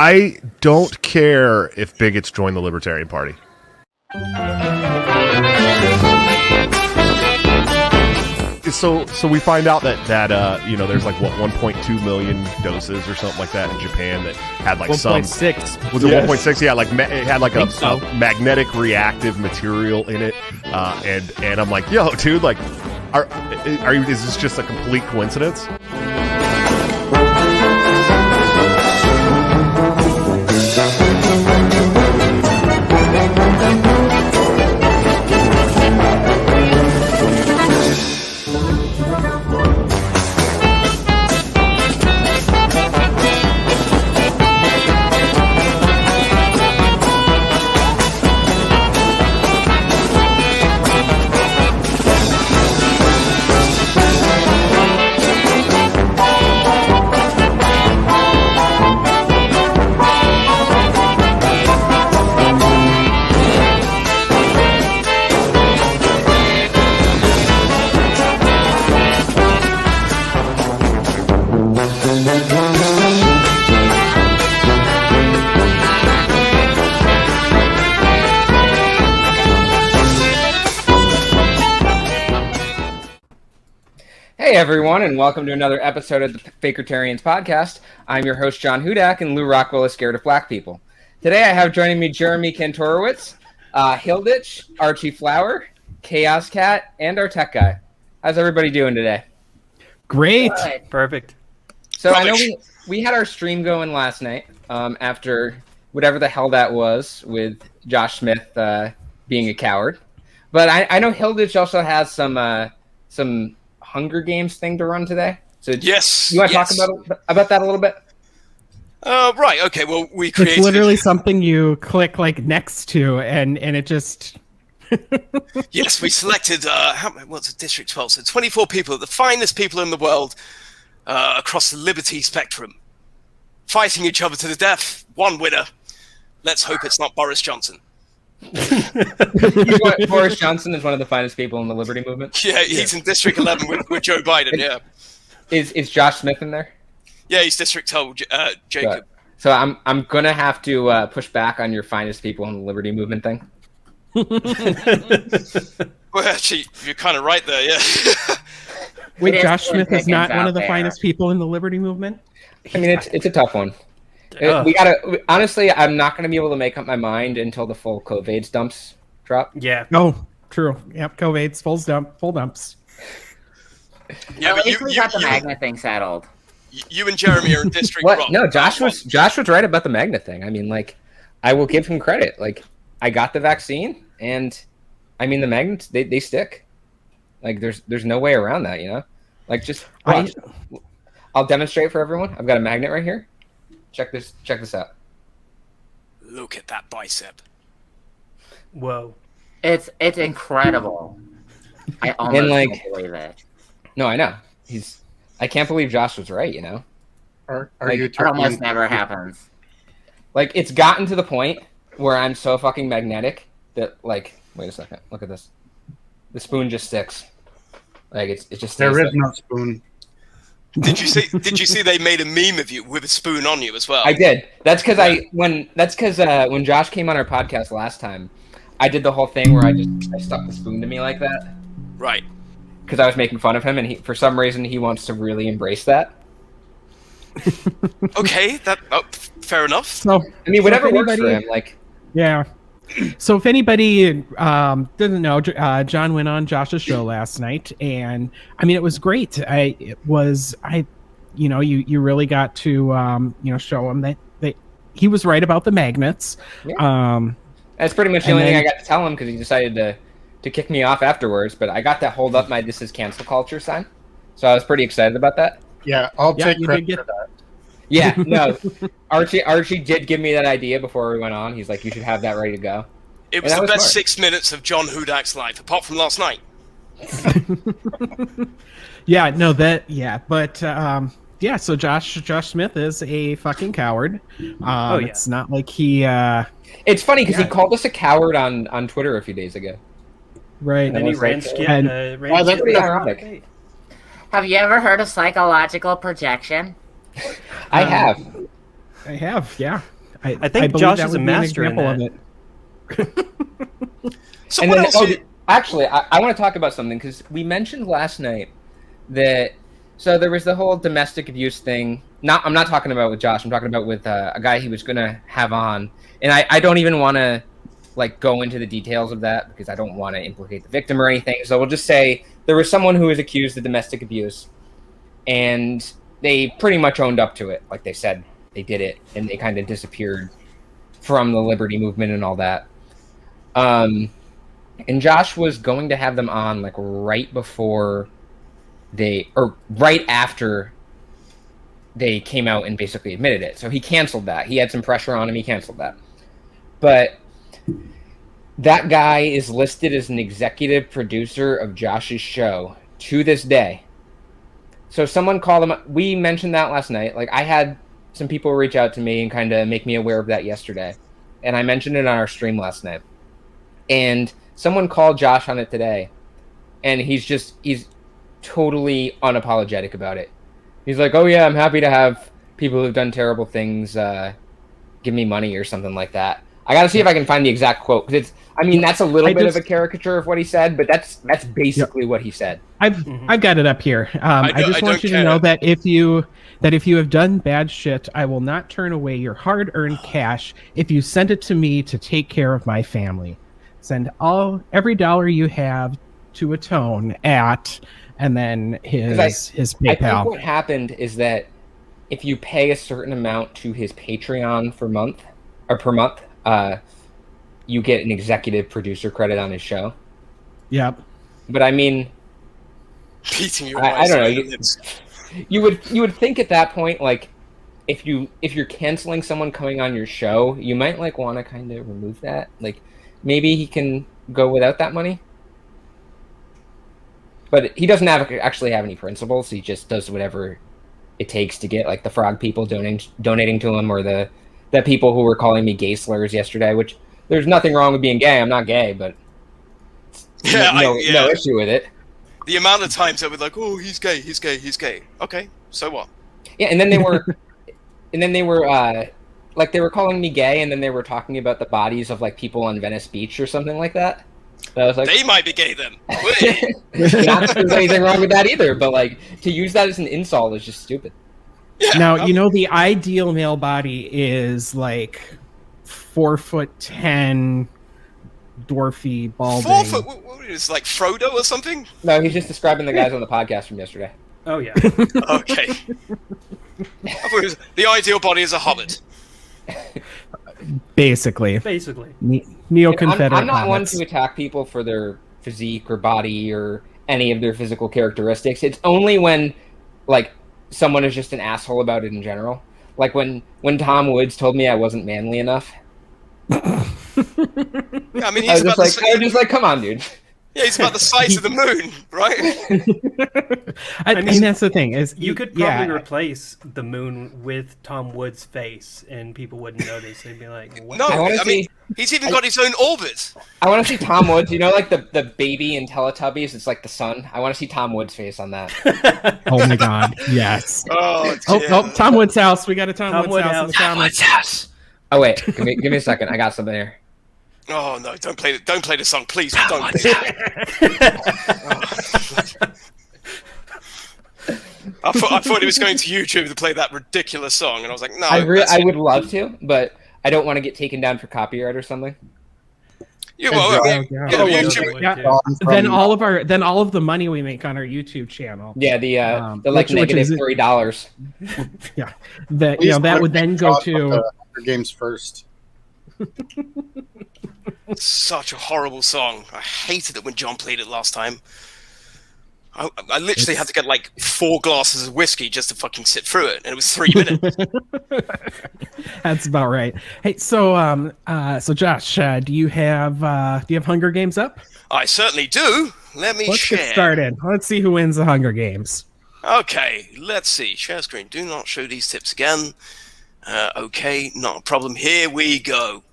I don't care if bigots join the Libertarian Party. So we find out that there's like 1.2 million doses or something like that in Japan that had like 1.6. Was it 1.6? Yeah, like it had like a magnetic reactive material in it, and I'm like, yo, dude, like, is this just a complete coincidence? Hey everyone, and welcome to another episode of the Fakertarians podcast. I'm your host, John Hudak, and Lou Rockwell is scared of black people. Today I have joining me Jeremy Kantorowicz, Hilditch, Archie Flower, Chaos Cat, and our tech guy. How's everybody doing today? Great. Right. Perfect. So I know we had our stream going last night after whatever the hell that was with Josh Smith being a coward. But I know Hilditch also has some Hunger Games thing to run today. So yes, you want to talk about that a little bit? Right. Okay. Well, we created. It's literally something you click like next to, and it just. Yes, we selected. What's it, District 12? So 24 people, the finest people in the world, across the liberty spectrum, fighting each other to the death. One winner. Let's hope it's not Boris Johnson. Boris Johnson is one of the finest people in the Liberty movement. Yeah, he's in District 11 with Joe Biden. Yeah. Is Josh Smith in there? Yeah, he's District 12. Jacob. So I'm gonna have to push back on your finest people in the Liberty movement thing. Well, actually, you're kind of right there. Yeah. Wait, Josh Smith is not one of the finest people in the Liberty movement? I mean, it's a tough one. We gotta. Honestly, I'm not gonna be able to make up my mind until the full COVID dumps drop. Yeah. Oh, true. Yep. COVID's full dumps. Yeah, but at least we got the magnet thing settled. You and Jeremy are in District. What? No, Josh was right about the magnet thing. I mean, like, I will give him credit. Like, I got the vaccine, and I mean, the magnets they stick. Like, there's no way around that, you know. Like, just watch. I'll demonstrate for everyone. I've got a magnet right here. Check this out. Look at that bicep. Whoa. It's incredible. I almost can't believe it. No, I know. I can't believe Josh was right, you know? Are you it almost never happens. Like, it's gotten to the point where I'm so fucking magnetic that, like, wait a second. Look at this. The spoon just sticks. Like, it just there is no spoon. Did you see they made a meme of you with a spoon on you as well? I did. That's because when Josh came on our podcast last time, I did the whole thing where I stuck the spoon to me like that. Right. Because I was making fun of him, and for some reason he wants to really embrace that. Okay, fair enough. So I mean, whatever works for him. Like, yeah. So if anybody doesn't know, John went on Josh's show last night, and I mean, it was great. You really got to show him that he was right about the magnets. Yeah. That's pretty much the only thing I got to tell him, because he decided to kick me off afterwards. But I got to hold up my "This is cancel culture" sign, so I was pretty excited about that. Yeah, I'll take credit for that. Yeah, no, Archie did give me that idea before we went on. He's like, you should have that ready to go. It was the best 6 minutes of John Hudak's life, apart from last night. Yeah, no, but so Josh Smith is a fucking coward. It's not like he. It's funny because he called us a coward on Twitter a few days ago. Right. And he ran that's pretty ironic. Have you ever heard of psychological projection? I have. I have, yeah. I think believe Josh that is a would be an master in example that. of it. So And what then, else? actually, I want to talk about something because we mentioned last night that there was the whole domestic abuse thing. I'm not talking about with Josh. I'm talking about with a guy he was gonna have on, and I don't even want to like go into the details of that because I don't want to implicate the victim or anything. So we'll just say there was someone who was accused of domestic abuse, and they pretty much owned up to it. Like they said they did it, and they kind of disappeared from the liberty movement and all that. And Josh was going to have them on like right after they came out and basically admitted it. So he canceled that. He had some pressure on him. He canceled that. But that guy is listed as an executive producer of Josh's show to this day. So someone called him. We mentioned that last night. Like I had some people reach out to me and kind of make me aware of that yesterday. And I mentioned it on our stream last night. And someone called Josh on it today. And he's totally unapologetic about it. He's like, oh yeah, I'm happy to have people who've done terrible things give me money or something like that. I gotta see if I can find the exact quote because that's a little bit of a caricature of what he said, but that's basically what he said. I've got it up here. I just want you to know that if you have done bad shit, I will not turn away your hard-earned cash if you send it to me to take care of my family. Send every dollar you have to atone at, and then his PayPal. I think what happened is that if you pay a certain amount to his Patreon per month, you get an executive producer credit on his show. Yep. But I mean, beating your I don't know. You would think at that point, like, if you're canceling someone coming on your show, you might like want to kind of remove that. Like, maybe he can go without that money. But he doesn't actually have any principles. He just does whatever it takes to get like the frog people donating to him, or the people who were calling me gay slurs yesterday. Which there's nothing wrong with being gay. I'm not gay, but no issue with it. The amount of times they were like, "Oh, he's gay, he's gay, he's gay." Okay, so what? Yeah, and then they were, like they were calling me gay, and then they were talking about the bodies of like people on Venice Beach or something like that. So I was like, they might be gay then. Not that there's anything wrong with that either, but like to use that as an insult is just stupid. Yeah, now the ideal male body is like 4'10", dwarfy, balding. 4 foot? What is like Frodo or something? No, he's just describing the guys on the podcast from yesterday. Oh yeah. Okay. I thought it was, the ideal body is a hobbit. Basically. Neo-Confederate. I'm not one to attack people for their physique or body or any of their physical characteristics. It's only when, like, someone is just an asshole about it in general. Like when Tom Woods told me I wasn't manly enough. Yeah, I mean, I was just like, come on, dude. Yeah, he's about the size of the moon, right? I mean, that's the thing is you could probably replace the moon with Tom Woods' face, and people wouldn't notice. They'd be like, "What?" No, I mean, he's even got his own orbit. I want to see Tom Woods. You know, like the baby in Teletubbies. It's like the sun. I want to see Tom Woods' face on that. Oh my god, yes. Oh, Tom Woods' house. We got a Tom Woods house. Tom Woods' house. Oh wait, give me a second. I got something here. Oh no! Don't play the song, please. Don't play that. I thought he was going to YouTube to play that ridiculous song, and I was like, no. I would love to, but I don't want to get taken down for copyright or something. Yeah, well, YouTube. Then all of the money we make on our YouTube channel. Yeah, the like negative $3. Yeah, that would then go to games first. Such a horrible song. I hated it when John played it last time. I literally had to get like 4 glasses of whiskey just to fucking sit through it, and it was 3 minutes. That's about right. Hey, so Josh, do you have Hunger Games up? I certainly do. Let's get started. Let's see who wins the Hunger Games. Okay, let's see. Share screen. Do not show these tips again. Okay, not a problem. Here we go.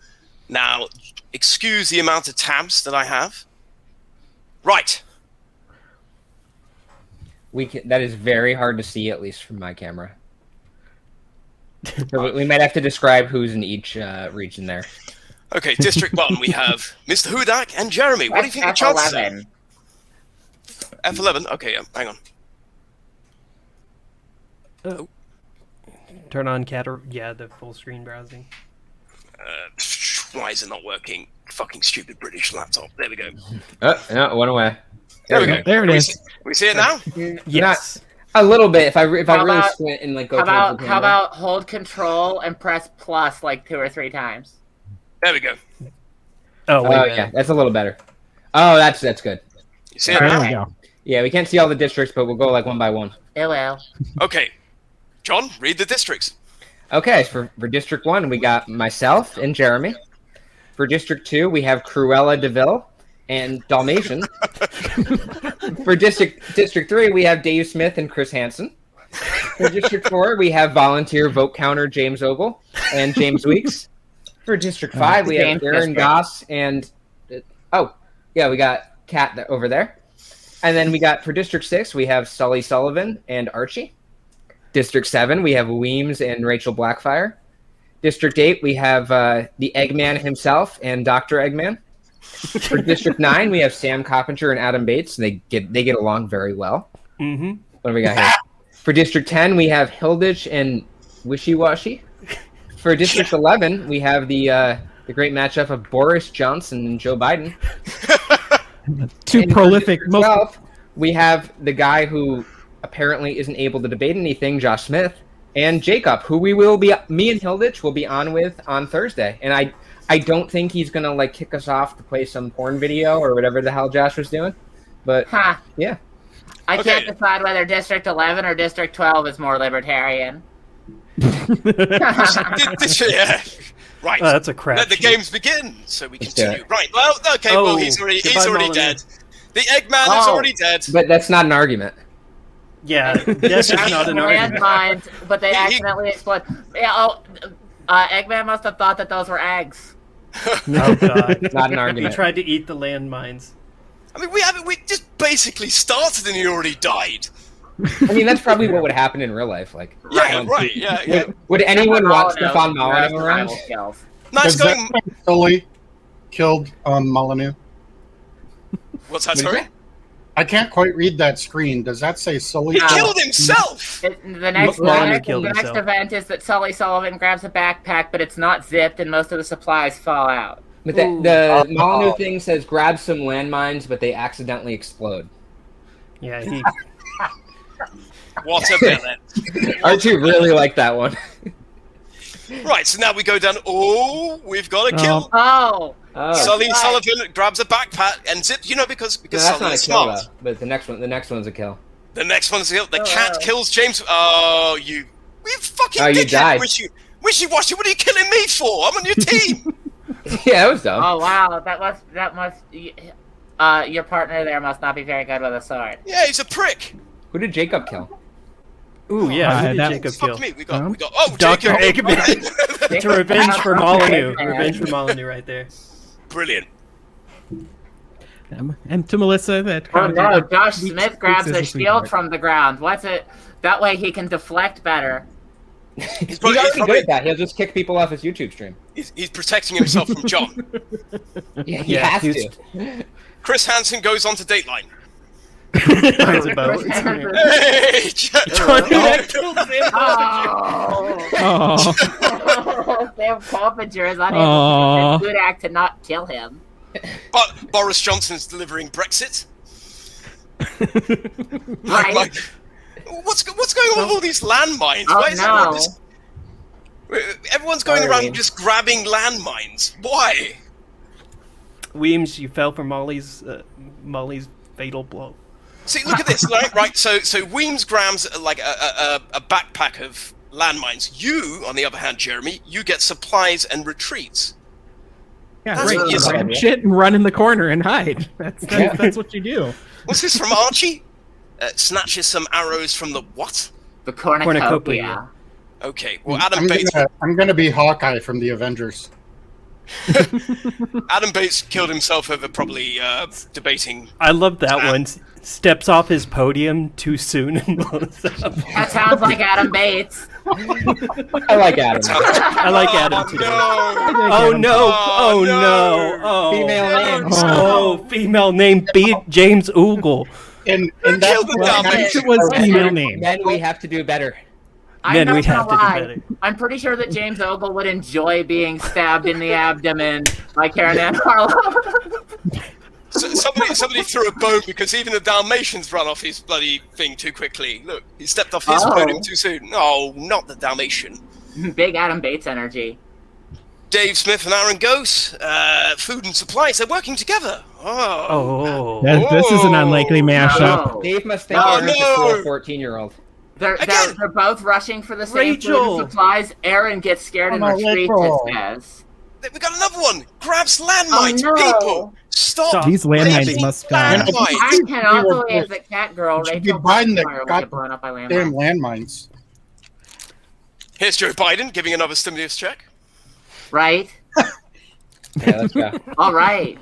Now, excuse the amount of tabs that I have. Right. That is very hard to see, at least from my camera. So we might have to describe who's in each region there. Okay, District 1, we have Mr. Hudak and Jeremy. What do you think the chances are? F11? Okay, hang on. Oh. Turn on the full screen browsing. Why is it not working? Fucking stupid British laptop. There we go. Oh, no, it went away. There we go. There it is. We see it now? Yes. Not a little bit. If I really squint and like go. How about hold Control and press plus like 2 or 3 times? There we go. Oh, yeah, that's a little better. Oh, that's good. You see it There now? we go. Yeah, we can't see all the districts, but we'll go like one by one. It will. Okay. John, read the districts. Okay, so for District 1, we got myself and Jeremy. For District 2, we have Cruella DeVille and Dalmatian. For District 3, we have Dave Smith and Chris Hansen. For District 4, we have volunteer vote counter James Ogle and James Weeks. For District 5, we have Aaron Goss and... we got Kat over there. And then we got, for District 6, we have Sully Sullivan and Archie. District 7, we have Weems and Rachel Blackfire. District 8, we have the Eggman himself and Dr. Eggman. For District 9, we have Sam Coppinger and Adam Bates. They get along very well. Mm-hmm. What do we got here? For District 10, we have Hilditch and Wishy Washy. For District 11, we have the great matchup of Boris Johnson and Joe Biden. Two prolific. For District 12, we have the guy who apparently isn't able to debate anything, Josh Smith, and Jacob, who me and Hilditch will be on with on Thursday. And I don't think he's gonna like kick us off to play some porn video or whatever the hell Josh was doing. But yeah. I can't decide whether District 11 or District 12 is more libertarian. Yeah. Right. That's a crap. Let the games begin, so we continue. Right. Well, okay. Well, he's already dead. The Eggman is already dead. But that's not an argument. Yeah, that's not an argument. Landmines, but they accidentally explode. Yeah, Eggman must have thought that those were eggs. Oh god, not an argument. He tried to eat the landmines. I mean, we just basically started and he already died. I mean, that's probably what would happen in real life. Like, yeah. Would anyone want Stefan Molyneux around? Nice going. Sully killed Molyneux. What's that, sorry? I can't quite read that screen. Does that say Sully? He killed himself! The next event is that Sully Sullivan grabs a backpack, but it's not zipped, and most of the supplies fall out. But the Molyneux thing says grab some landmines, but they accidentally explode. Yeah, he... What a villain. Archie really liked that one. Right, so now we go down. Oh, we've got a kill. Sully Sullivan grabs a backpack and zip. Because Sully is smart. Though, but the next one's a kill. The next one's a kill. The cat kills James. Oh, you fucking dickhead. You died. Wishy-washy. What are you killing me for? I'm on your team. Yeah, that was dumb. Oh wow, that must. Your partner there must not be very good with a sword. Yeah, he's a prick. Who did Jacob kill? Ooh, yeah, who did Jacob kill? Me. We got Dr. Eggman. It's a revenge for Molyneux. Eggman. Revenge for Molyneux right there. Brilliant. And to Melissa, that... Oh no, Josh Smith grabs a shield from the ground. What's it? That way he can deflect better. He's already good at that. He'll just kick people off his YouTube stream. He's protecting himself from John. Yeah, he has to. Chris Hansen goes on to Dateline. Finds a boat. Hey, John killed Sam Coppinger. Sam Coppinger is unable to Hudak to not kill him. But Boris Johnson's delivering Brexit. Right. What's going on with all these landmines? Oh, no. Everyone's going around just grabbing landmines. Why? Weems, you fell for Molly's fatal blow. See, look at this, right? So Weems grabs like a backpack of landmines. You, on the other hand, Jeremy, you get supplies and retreats. Yeah, right. You grab shit and run in the corner and hide. That's what you do. What's this from Archie? Snatches some arrows from the what? The cornucopia. Okay, well, Adam Bates... I'm going to be Hawkeye from the Avengers. Adam Bates killed himself over probably debating... I love that one. Steps off his podium too soon and blows up. That sounds like Adam Bates. I like Adam. I like Adam too. No. Oh no! Oh no! Oh, Female name. Oh, female name beat James Oogle. And Killed the Dalmatian. It was female name. Then we have to do better. Then I'm we'd not have gonna to do lie. better. I'm pretty sure that James Ogle would enjoy being stabbed in the abdomen by Karen Ann Harlow. So somebody threw a bone because even the Dalmatians run off his bloody thing too quickly. Look, he stepped off his podium too soon. No, not the Dalmatian. Big Adam Bates energy. Dave Smith and Aaron Ghost, food and supplies, they're working together. Oh. This is an unlikely mashup. No. Dave must think Oh, Aaron's a no. cool 14-year-old. They're both rushing for the same Rachel. food and supplies. Aaron gets scared and retreats, it says. We got another one. Grabs landmines. Oh, no. People, stop. These landmines placing must go. I I cannot believe that Catgirl should be Rachel buying the Bonfire will get blown up by Damn landmines. landmines. Here's Joe Biden giving another stimulus check. Right? Yeah, let's go. All right.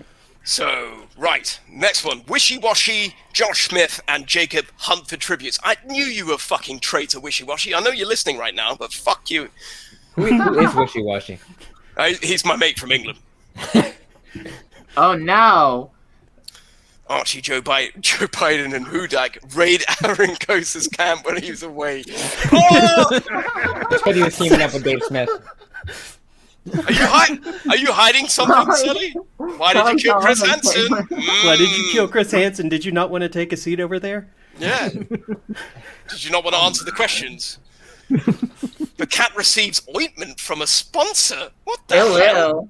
So, right, next one. Wishy-Washy, Josh Smith, and Jacob hunt for tributes. I knew you were fucking traitor, Wishy-Washy. I know you're listening right now, but fuck you. Who is wishy-washy? He's my mate from England. Oh no. Archie, Joe Biden, and Hudak raid Aaron Coase's camp when he was away. Oh! Just because he was teaming up with Dave Smith. Are you hiding something, Sully? Why did you kill Chris Hansen? Why did you kill Chris Hansen? Did you not want to take a seat over there? Yeah. Did you not want to answer the questions? The cat receives ointment from a sponsor. What the hell?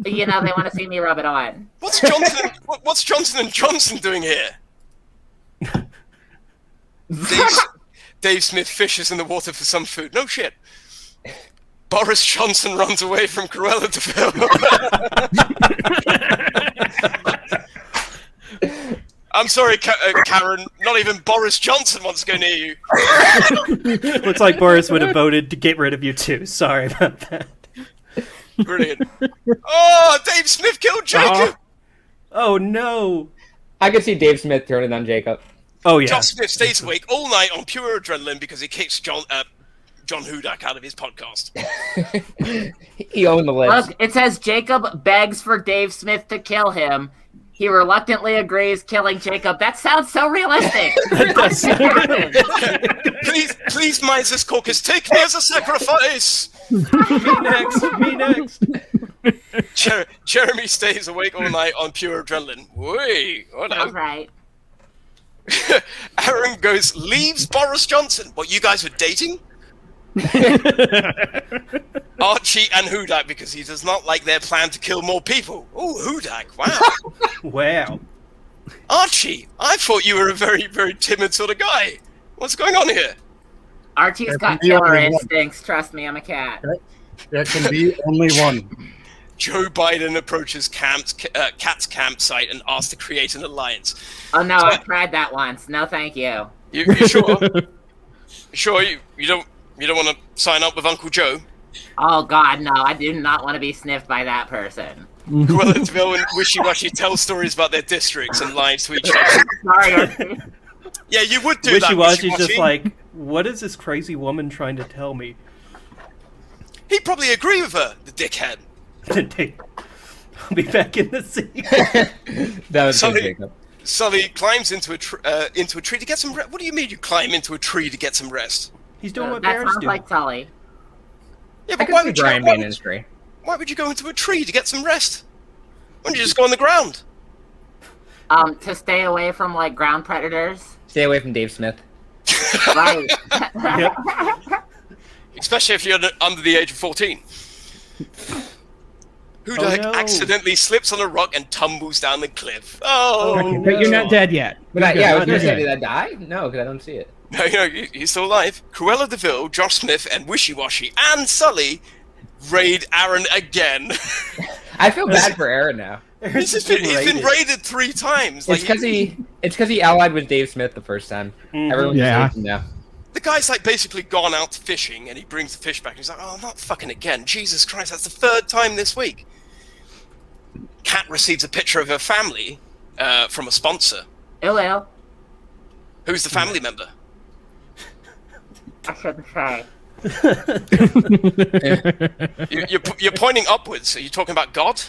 You know, they want to see me rub it on. What's Johnson and Johnson doing here? Dave Smith fishes in the water for some food. No shit. Boris Johnson runs away from Cruella de Vil. I'm sorry, Karen. Not even Boris Johnson wants to go near you. Looks like Boris would have voted to get rid of you too. Sorry about that. Brilliant. Oh, Dave Smith killed Jacob. Oh no. I could see Dave Smith turning on Jacob. Oh yeah. Josh Smith stays awake all night on pure adrenaline because he kicks John Hudak out of his podcast. He owned the list. Look, it says Jacob begs for Dave Smith to kill him. He reluctantly agrees, killing Jacob. That sounds so realistic. Please, Mises Caucus, take me as a sacrifice. Me next. Jeremy stays awake all night on pure adrenaline. Wait, what All right. Aaron goes, leaves Boris Johnson. What, you guys were dating? Archie and Hudak, because he does not like their plan to kill more people. Oh, Hudak, wow. Wow. Archie, I thought you were a very, very timid sort of guy. What's going on here? Archie's got killer instincts. Trust me, I'm a cat. There can be only one. Joe Biden approaches Cat's campsite and asks to create an alliance. Oh no, I've tried that once. No, thank you. You sure? Sure, you don't want to sign up with Uncle Joe? Oh God, no! I do not want to be sniffed by that person. Cruella de Vil and Wishy-Washy tell stories about their districts and lies to each other. Sorry, Archie. Yeah, you would do that. Wishy-Washy's just like, what is this crazy woman trying to tell me? He'd probably agree with her, the dickhead. I'll be back in the sea. That was good, Jacob. Sully climbs into a tree to get some rest. What do you mean you climb into a tree to get some rest? He's doing what That bears sounds do. like Sully. Yeah, I but could why see would you? Brian being in his tree. Why would you go into a tree to get some rest? Why don't you just go on the ground? To stay away from like ground predators. Stay away from Dave Smith. Right. Yep. Especially if you're under the age of 14. Hudak no. accidentally slips on a rock and tumbles down the cliff. Oh, Okay, but you're not dead yet. But I was You're going to not say, dead. did I die? No, because I don't see it. no, he's still alive. Cruella de Vil, Josh Smith, and Wishy-Washy, and Sully raid Aaron again. I feel bad for Aaron now. He's been raided 3 times. It's because he allied with Dave Smith the first time. Everyone's Yeah. just now. The guy's like basically gone out fishing, and he brings the fish back. And he's like, "Oh, not fucking again! Jesus Christ, that's the 3rd time this week." Kat receives a picture of her family from a sponsor. Oh well. Who's the family member? I shouldn't say. You're pointing upwards. Are you talking about God?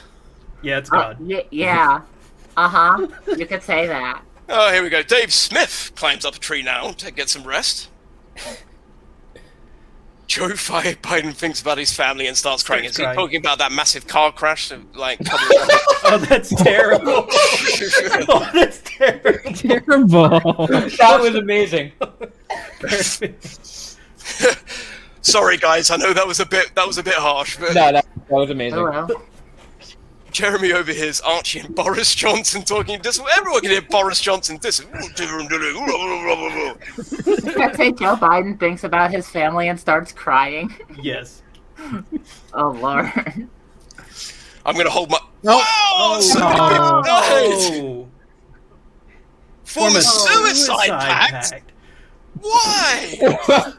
Yeah, it's God. Yeah. Uh-huh. You could say that. Oh, here we go. Dave Smith climbs up a tree now to get some rest. Joe Biden thinks about his family and starts crying. Is he talking about that massive car crash? Like, oh, that's terrible. Oh, that's terrible. Terrible. That was amazing. Sorry, guys. I know that was a bit harsh, but No, that was amazing. Oh, well. Jeremy overhears Archie and Boris Johnson talking. Everyone can hear Boris Johnson dissing. I'd say Joe Biden thinks about his family and starts crying. Yes. Oh, Lord. I'm going to hold my... Oh, Oh. For a suicide pact? Why?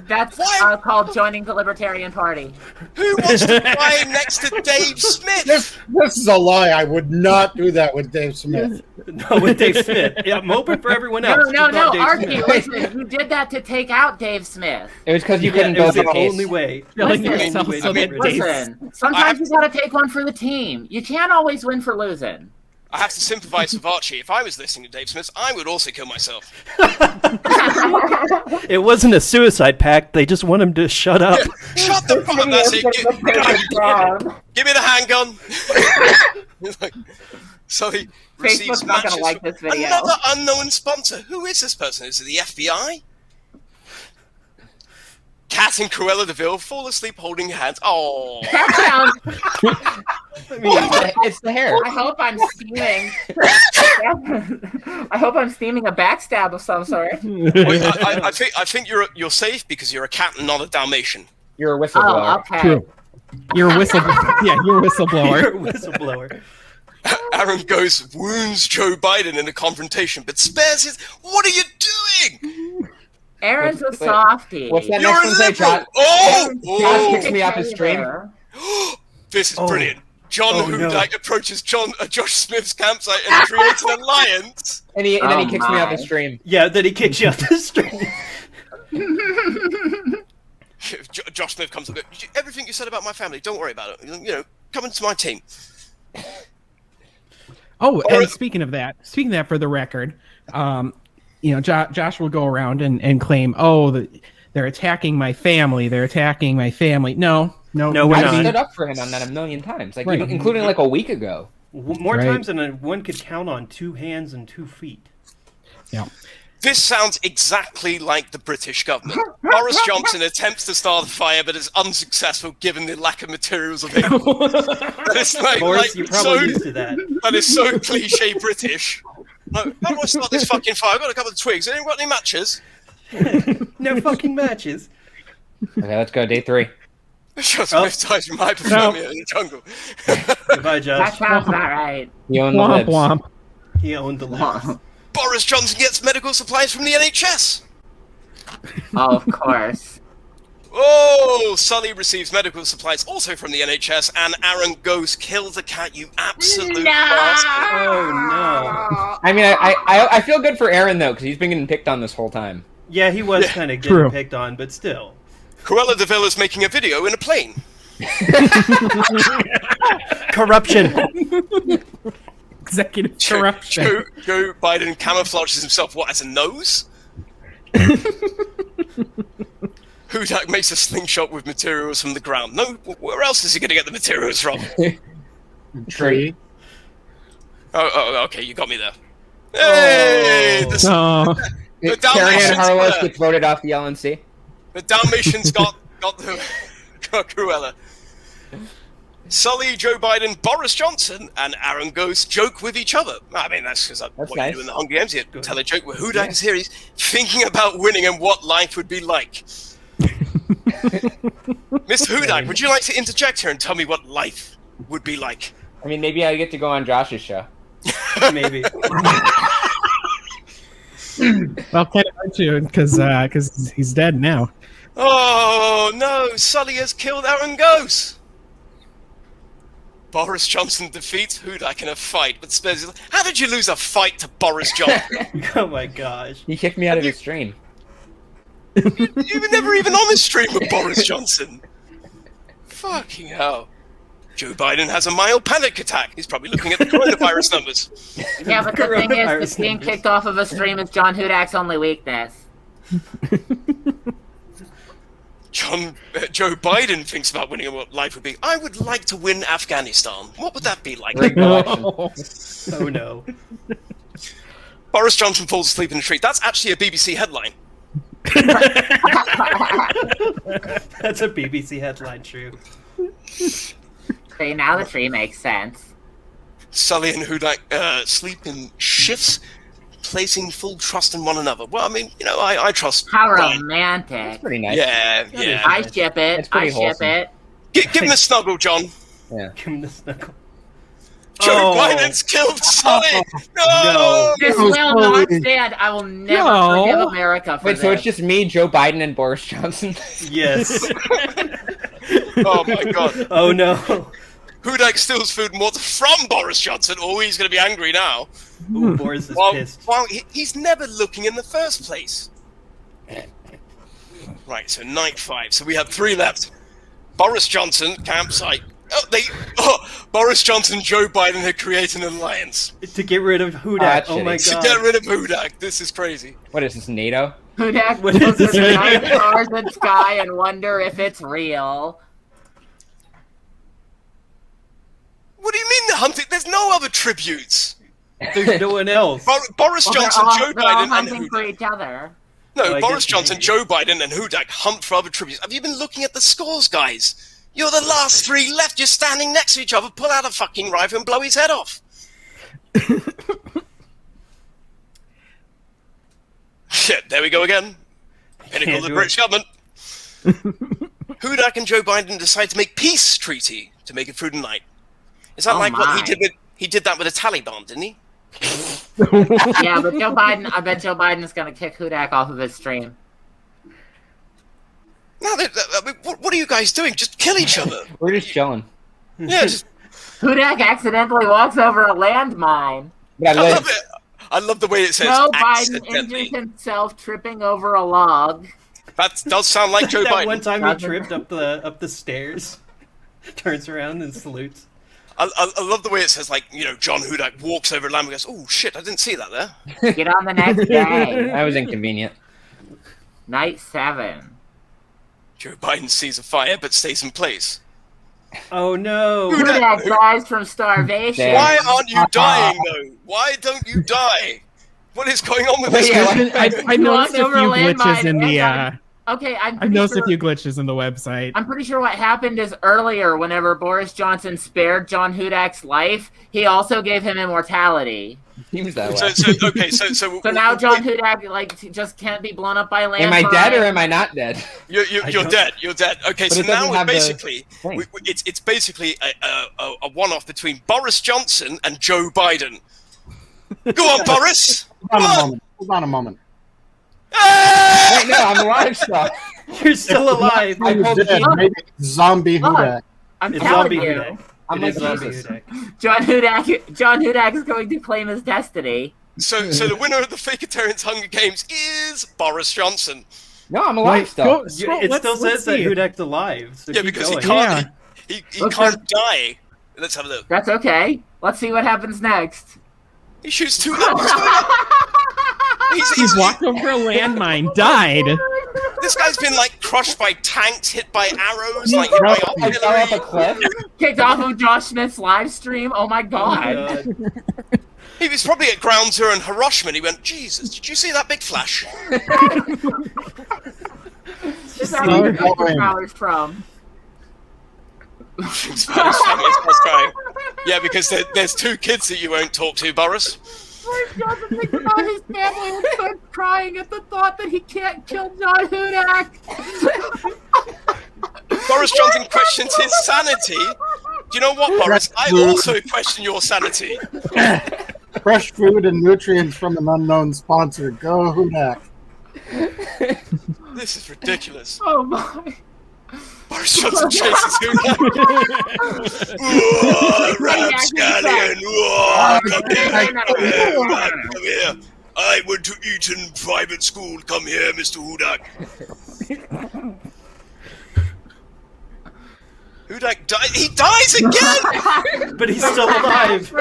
That's called joining the Libertarian Party. Who wants to cry next to Dave Smith? This is a lie. I would not do that with Dave Smith. No, with Dave Smith. Yeah, I'm hoping for everyone else. No, Archie, Smith. listen, you did that to take out Dave Smith. It was because you couldn't It was build the the case. only way. Killing Listen, yourself so that Dave. Listen, sometimes you gotta take one for the team. You can't always win for losing. I have to sympathize with Archie. If I was listening to Dave Smith, I would also kill myself. It wasn't a suicide pact. They just want him to shut up. Shut the fuck up, that's it. Give me the handgun. So he receives Facebook's not gonna matches like from this video. another unknown sponsor. Who is this person? Is it the FBI? Kat and Cruella de Vil fall asleep holding hands. Oh, That sounds. It's the hair. I hope I'm steaming. I hope I'm steaming a backstab of some sort. I think you're safe because you're a cat and not a Dalmatian. You're a Oh, whistleblower. okay. True. You're a whistleblower. Yeah, you're a whistleblower. You're a whistleblower. Aaron goes wounds Joe Biden in a confrontation, but spares his. What are you doing? Aaron's a softie. What's that You're next a one say, liberal. Josh? Oh, Josh kicks me off his stream. This is brilliant. John Oh, no. Hudak approaches Josh Smith's campsite and creates an alliance. And then Oh he kicks me off my. the stream. Yeah, then he kicks you off the street. Josh Smith comes up. Everything you said about my family, don't worry about it. You know, come into my team. Oh, and speaking of that, for the record, Josh will go around and claim, they're attacking my family. They're attacking my family. No, we're I not. stood up for him on that a million times, like Right. including like a week ago. More Right. times than one could count on 2 hands and 2 feet. Yeah. This sounds exactly like the British government. Boris Johnson attempts to start a fire, but is unsuccessful given the lack of materials available. That is Boris, you're probably used to that. That is so cliche British. Like, how do I start this fucking fire? I've got a couple of twigs. Anyone got any matches? No fucking matches. Okay, let's go. Day 3. Josh Smith dies from hypothermia in the jungle. Goodbye, That Josh. sounds not right. You own the Womp libs. womp. He owned the lips. Boris Johnson gets medical supplies from the NHS. Oh, of course. Oh, Sully receives medical supplies also from the NHS, and Aaron goes kill the cat. You absolute bastard! Oh, no. I mean, I feel good for Aaron though, because he's been getting picked on this whole time. Yeah, he was kind of True. getting picked on, but still. Cruella de Vil is making a video in a plane. Corruption. Executive corruption. Joe Biden camouflages himself, what, as a nose? Hudak makes a slingshot with materials from the ground. No, where else is he going to get the materials from? Tree. Oh, okay, you got me there. Hey! Oh, The Carrie Ann Harlow Dalmatians, gets voted off the LNC. the Dalmatians got Cruella. Sully, Joe Biden, Boris Johnson, and Aaron Ghost joke with each other. I mean, that's because what you nice. do in the Hunger Games. You tell a joke where Hudak is here. He's thinking about winning and what life would be like. Mr. Hudak, would you like to interject here and tell me what life would be like? I mean, maybe I get to go on Josh's show. Maybe. well, kind of hard to because he's dead now. Oh no, Sully has killed Aaron Ghost. Boris Johnson defeats Hudak in a fight, but spares his... How did you lose a fight to Boris Johnson? Oh my gosh. He kicked me out of his stream. You were never even on this stream with Boris Johnson. Fucking hell. Joe Biden has a mild panic attack. He's probably looking at the coronavirus numbers. Yeah, but the thing is, the being kicked off of a stream is John Hudak's only weakness. Joe Biden thinks about winning what life would be. I would like to win Afghanistan. What would that be like? Oh no. Boris Johnson falls asleep in a tree. That's actually a BBC headline. That's a BBC headline, true. See, now the tree makes sense. Sully and Hudak sleep in shifts, placing full trust in one another. Well, I mean, I trust. How Ryan. romantic. That's pretty nice. Yeah. I ship it. I ship wholesome. it. Give him the snuggle, John. Yeah. Give him the snuggle. Joe Biden's killed Sully! No! This will not stand. I will never forgive America for Wait, this. so it's just me, Joe Biden, and Boris Johnson? Yes. Oh my god. Oh no. Hudak steals food and water from Boris Johnson. Oh, he's going to be angry now. Ooh, Boris is pissed. Well, he's never looking in the first place. Right, so night 5. So we have 3 left. Boris Johnson, campsite. Boris Johnson and Joe Biden had created an alliance. To get rid of Hudak. Oh my To god. get rid of Hudak. This is crazy. What is this, NATO? Hudak What looks is at the this? night stars and sky and wonder if it's real. What do you mean the hunting? There's no other tributes. There's no one else. Boris Johnson, Joe They're all Biden, and hunting for Hudak. each other. No, Oh, I Boris guess Johnson, maybe. Joe Biden, and Hudak hunt for other tributes. Have you been looking at the scores, guys? You're the last 3 left. You're standing next to each other. Pull out a fucking rifle and blow his head off. Shit, there we go again. Pinnacle of the do British government. Hudak and Joe Biden decide to make peace treaty to make it through the night. Is that Oh like what my. he did with? He did that with the Taliban, didn't he? Yeah, but Joe Biden, I bet Joe Biden is going to kick Hudak off of his stream. No, I mean, what are you guys doing? Just kill each other. We're just chilling. Yeah, just, Hudak accidentally walks over a landmine. But I I love live. it. I love the way it says Joe Biden accidentally. injures himself tripping over a log. That does sound like Joe That Biden. one time he tripped up the stairs, turns around and salutes. I love the way it says, like, John Hudak walks over a lamb and goes, "Oh shit, I didn't see that there." Get on the next day. That was inconvenient. Night 7. Joe Biden sees a fire but stays in place. Oh no! Hudak dies from starvation. Damn. Why aren't you dying though? Why don't you die? What is going on with this? Yeah, I noticed a few Over a glitches landmine in the. and Okay, I've noticed a few glitches in the website. I'm pretty sure what happened is earlier, whenever Boris Johnson spared John Hudak's life, he also gave him immortality. Seems that way. So So now John Hudak just can't be blown up by landmine. Am I dead or am I not dead? You're don't- dead. You're dead. Okay, But so it doesn't now have the basically thing. it's basically a one-off between Boris Johnson and Joe Biden. Go on, Boris. Hold on a moment. Ah! Wait, no, I'm alive still. You're still alive. I He's hope dead. he- Maybe it's zombie Look. Hudak. I'm It's telling zombie you, Hudak. I'm It like is zombie Jesus. Hudak. John Hudak is going to claim his destiny. So the winner of the Fakertarians Hunger Games is Boris Johnson. No, I'm alive still. Go- It let's- still let's says that see. Hudak's alive. So Yeah, keep because going. he can't. Yeah. He Okay. can't die. Let's have a look. That's okay. Let's see what happens next. He shoots 2 levels. He's walked over a landmine, died. This guy's been like crushed by tanks, hit by arrows, like hit by I fell off a artillery. cliff. Kicked off of Josh Smith's live stream. Oh my Oh, god. God. He was probably at Ground Zero in Hiroshima and he went, Jesus, did you see that big flash? Just how you Going. get hours from. It's Spanish family, it's Spanish crying. Yeah, because there's 2 kids that you won't talk to, Boris. Boris Johnson thinks about his family and starts crying at the thought that he can't kill John Hudak. Boris Johnson questions his sanity. Do you know what, Boris? I also question your sanity. Fresh food and nutrients from an unknown sponsor. Go Hudak. This is ridiculous. Oh my. Boris Johnson chases Hudak. Whoa, rapscallion! Whoa, come here, come here, come here. I went to Eton private school. Come here, Mr. Hudak. Hudak died. He dies again! But he's still alive.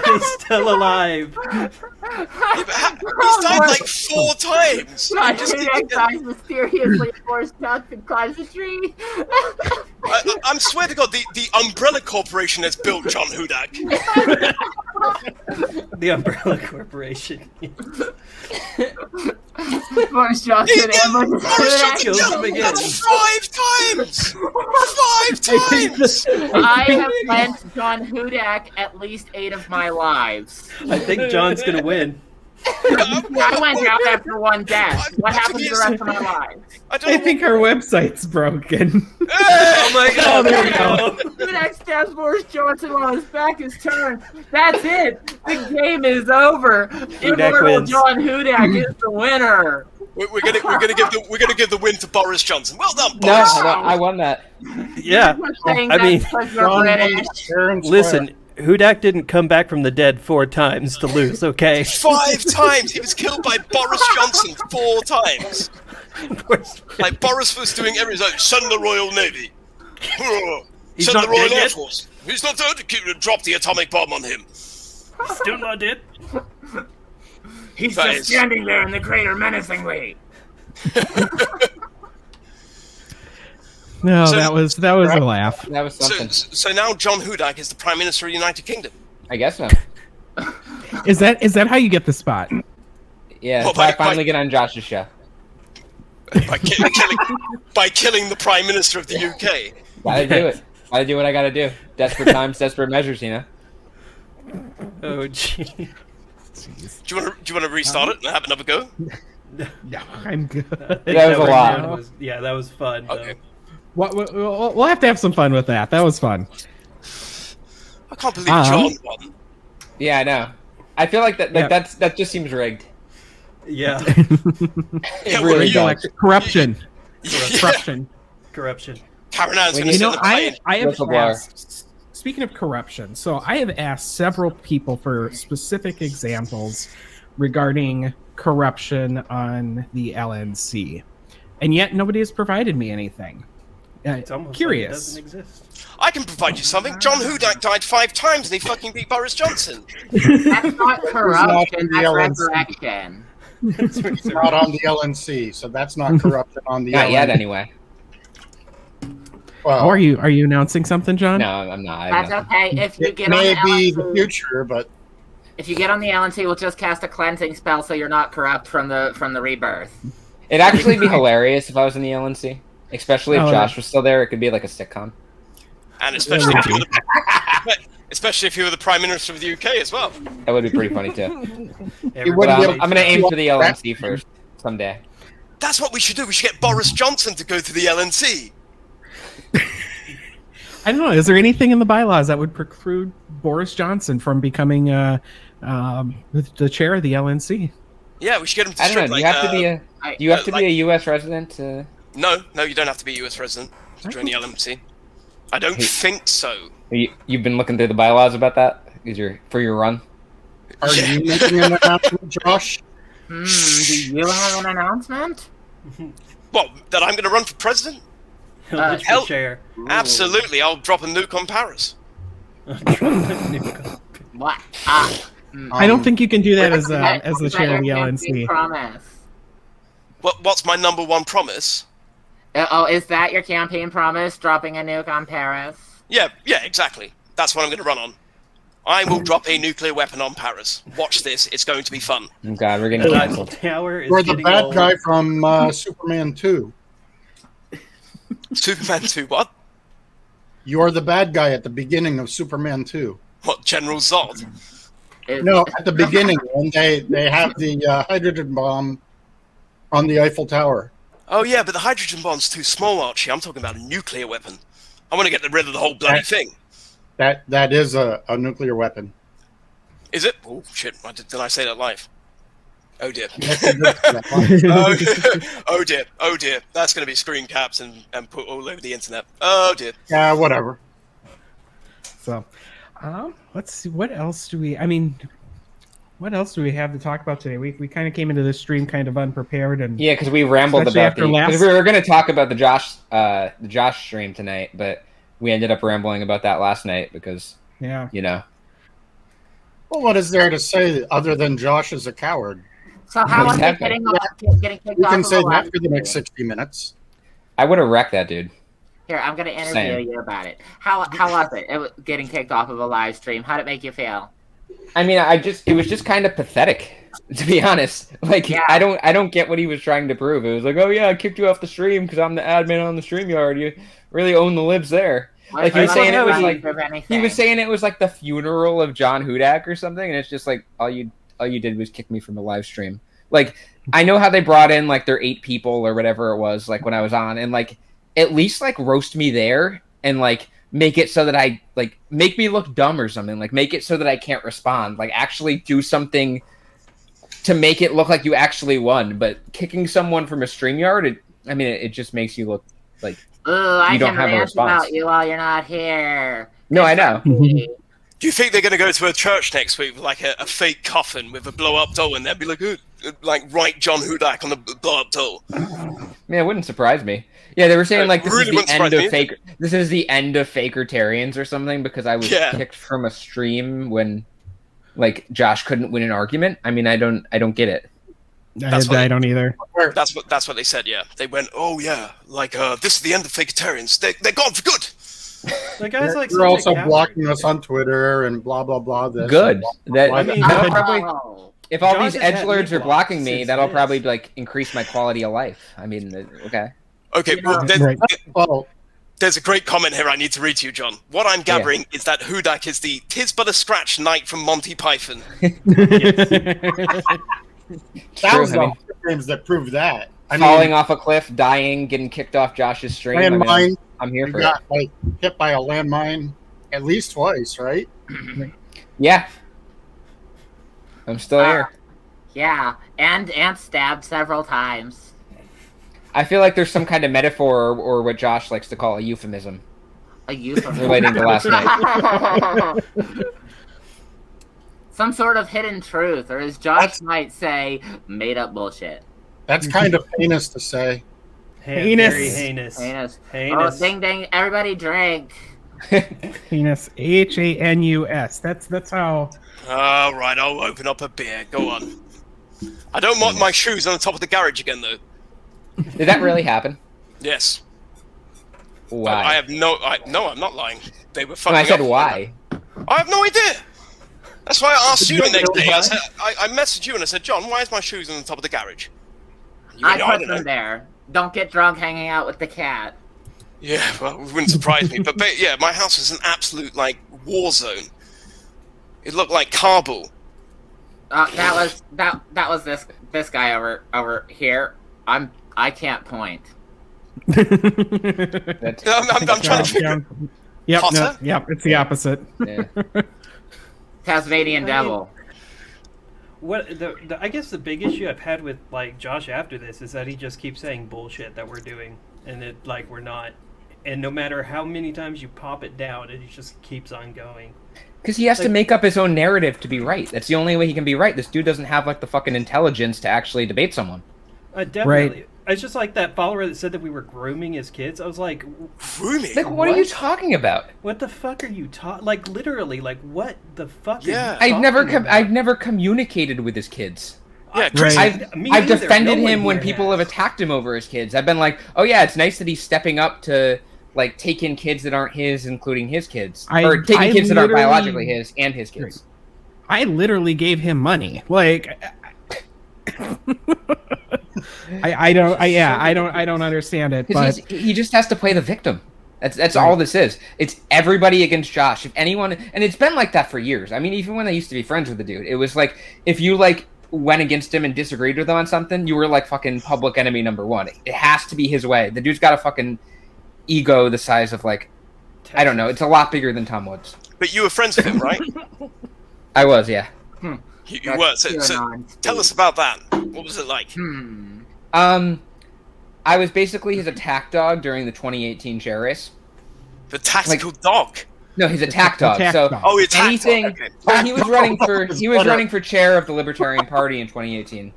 He's still alive. He's died like 4 times. Hudak dies mysteriously and Boris Johnson climbs a tree. I'm swear to God, the Umbrella Corporation has built John Hudak. The Umbrella Corporation. Boris Johnson ambushes Hudak. Kills him again. 5 times! 5 times! I have lent John Hudak at least 8 of my lives. I think John's gonna win. I went out after 1 death. What happens to the rest of my lives? I think our website's broken. Oh my god, there we go. Hudak stabs Boris Johnson while his back is turned. That's it. The game is over. Immortal wins. John Hudak is the winner. We're gonna give the win to Boris Johnson. Well done, No, Boris. I won that. Yeah. Saying I that mean, because you're British. Listen, Hudak didn't come back from the dead 4 times to lose, okay? 5 times! He was killed by Boris Johnson 4 times! Like, Boris was doing everything. Like, send the Royal Navy. He's Send not the Royal dead Air yet? Force. He's not there to drop the atomic bomb on him. Still not dead. He's That just is- standing there in the crater menacingly. No, So- that was a laugh. That was something. So now John Hudak is the Prime Minister of the United Kingdom. I guess so. Is that how you get the spot? Yeah, Well, so I by- finally get on Josh's show. By killing the Prime Minister of the UK. Gotta do it. Gotta do what I gotta do. Desperate times, desperate measures, you know? Oh, gee. Do you want to restart it and have another go? No, I'm good. That was a lot. Yeah, that was fun. Okay. We'll have to have some fun with that. That was fun. I can't believe John won. Yeah, I know. I feel like that. Yeah. That just seems rigged. Yeah. It really does. Corruption. Yeah. Corruption. Corruption. Karen Ann's going to You sit know, on the plane. I have Whistleblower. asked. Speaking of corruption, so I have asked several people for specific examples regarding corruption on the LNC, and yet nobody has provided me anything. It's almost Curious. like it doesn't exist. I can provide you something. John Hudak died 5 times and he fucking beat Boris Johnson. That's not corruption, the that's LNC. resurrection. It's not on the LNC, so that's not corruption on the Not LNC. yet, anyway. Well, Are you not saying John? No, I'm not. That's okay. If you it get on may the be the LNC, future, but if you get on the LNC, we'll just cast a cleansing spell so you're not corrupt from the rebirth. It'd actually be hilarious if I was in the LNC. Especially if Oh, Josh was still there. It could be like a sitcom. And especially if you were the Prime Minister of the UK as well. That would be pretty funny too. But Everybody- I'm gonna aim for the LNC first someday. That's what we should do. We should get Boris Johnson to go to the LNC. I don't know. Is there anything in the bylaws that would preclude Boris Johnson from becoming the chair of the LNC? Yeah, we should get him to I don't know. strip, Do you like, have to be a? Do you have to like- be a U.S. resident to? No, you don't have to be a US resident to join the LMC. I don't think so. You've been looking through the bylaws about that? For your run? are you making an announcement, Josh? Do you have an announcement? What, that I'm going to run for president? He'll ditch the hell- chair. Absolutely, I'll drop a nuke on Paris. What? I don't think you can do that as the Is that chair of the your campaign LNC. promise? What's my number one promise? Oh, is that your campaign promise? Dropping a nuke on Paris? Yeah, exactly. That's what I'm going to run on. I will drop a nuclear weapon on Paris. Watch this, it's going to be fun. Oh God, we're getting The canceled. tower is You're the getting bad old. guy from Superman 2. Superman 2, what? You're the bad guy at the beginning of Superman 2. What, General Zod? No, at the beginning when they have the hydrogen bomb on the Eiffel Tower. Oh yeah, but the hydrogen bomb's too small, Archie. I'm talking about a nuclear weapon. I want to get rid of the whole bloody thing. That is a nuclear weapon. Is it? Oh shit! Did I say that live? Oh dear. Oh dear. That's going to be screen caps and put all over the internet. Oh dear. Yeah, whatever. So, let's see. What else do we? I mean, What else do we have to talk about today? We kind of came into this stream kind of unprepared, and Yeah, because we rambled especially about after last- because we were going to talk about the Josh stream tonight, but we ended up rambling about that last night because yeah. Well, what is there to say other than Josh is a coward? So how was it Exactly. getting kicked You off can of say the that live for the next stream? 60 minutes. I would have wrecked that dude. Here, I'm going to interview Same. you about it. How was it getting kicked off of a live stream? How did it make you feel? I mean, it was just kind of pathetic, to be honest. Like, Yeah. I don't get what he was trying to prove. It was like, oh yeah, I kicked you off the stream because I'm the admin on the StreamYard. You really own the libs there. Like, he was saying it was like the funeral of John Hudak or something, and it's just like all you did was kick me from a live stream. Like, I know how they brought in like their 8 people or whatever it was, like when I was on, and like at least like roast me there and like make it so that I like make me look dumb or something. Like make it so that I can't respond. Like actually do something to make it look like you actually won. But kicking someone from a StreamYard, it just makes you look like I don't can have a rant response. about you while you're not here. No, I know. Do you think they're going to go to a church next week with like a fake coffin with a blow-up doll and they'll be like, write John Hudak on the blow-up doll? Man, it wouldn't surprise me. Yeah, they were saying like this really is the wouldn't end surprise of me. Faker. This is the end of Fakertarians or something because I was kicked from a stream when like Josh couldn't win an argument. I mean, I don't get it. I don't either. That's what they said. Yeah, they went, oh yeah, like this is the end of Fakertarians. They're gone for good. The guy's like You're also blocking us on Twitter and blah blah blah. This Good. and blah, blah, That- blah. that'll probably, if all Josh these has had edgelords me are blocking blocked me, since that'll this. probably like increase my quality of life. I mean, okay. Okay, well, Right. Well, there's a great comment here I need to read to you, John. What I'm gathering is that Hudak is the "'tis but a scratch" knight from Monty Python. that True, was I mean, the games that proved that. I falling mean, off a cliff, dying, getting kicked off Josh's stream. I mean, landmine. I'm here You for it. got like hit by a landmine at least twice, right? Yeah. I'm still here. Yeah, and stabbed several times. I feel like there's some kind of metaphor or what Josh likes to call a euphemism A euphemism. relating to last night. Some sort of hidden truth, or as Josh might say, made up bullshit. That's kind of heinous to say. Heinous. Very heinous. Heinous. Heinous. Oh, ding ding! Everybody drink. Penis. HANUS. That's how. All right, I'll open up a beer. Go on. I don't want my shoes on the top of the garage again, though. Did that really happen? Yes. Why? I have no. No, I'm not lying. They were No, fucking. I said up. why. I have no idea. That's why I asked Did you you the next know day. why? I messaged you and I said, John, why is my shoes on the top of the garage? You I went, put don't them know. there. Don't get drunk hanging out with the cat. Yeah, well, it wouldn't surprise me. But yeah, my house was an absolute like war zone. It looked like Kabul. That was this guy over here. I can't point. That's, I'm trying to figure. Yep, Potter? no, yep, it's the opposite. yeah. Tasmanian devil. What I guess the big issue I've had with like Josh after this is that he just keeps saying bullshit that we're doing, and it like we're not. And no matter how many times you pop it down, it just keeps on going. Because he has to make up his own narrative to be right. That's the only way he can be right. This dude doesn't have like the fucking intelligence to actually debate someone. Definitely. Right. It's just like that follower that said that we were grooming his kids. I was like, Grooming. Like, what are you talking about? what the fuck are you talking? Like, literally, like, what the fuck Yeah. are you talking about? I've never communicated with his kids. Yeah, Chris. Right. Me I've neither. defended No one him when here people has. have attacked him over his kids. I've been like, oh yeah, it's nice that he's stepping up to like take in kids that aren't his, including his kids, or taking kids that aren't literally- biologically his and his kids. I literally gave him money. Like, I don't understand it. Because But he just has to play the victim. That's all this is. It's everybody against Josh. If anyone, and it's been like that for years. I mean, even when I used to be friends with the dude, it was like if you like went against him and disagreed with him on something, you were like fucking public enemy number one. It has to be his way. The dude's got a fucking ego the size of like, I don't know. It's a lot bigger than Tom Woods. But you were friends with him, right? I was, yeah. You were. So tell us about that. What was it like? I was basically his attack dog during the 2018 chair race. The tactical dog. No, he's attack dog. So attack anything. dog. Okay. Well, he was running for chair of the Libertarian Party in 2018,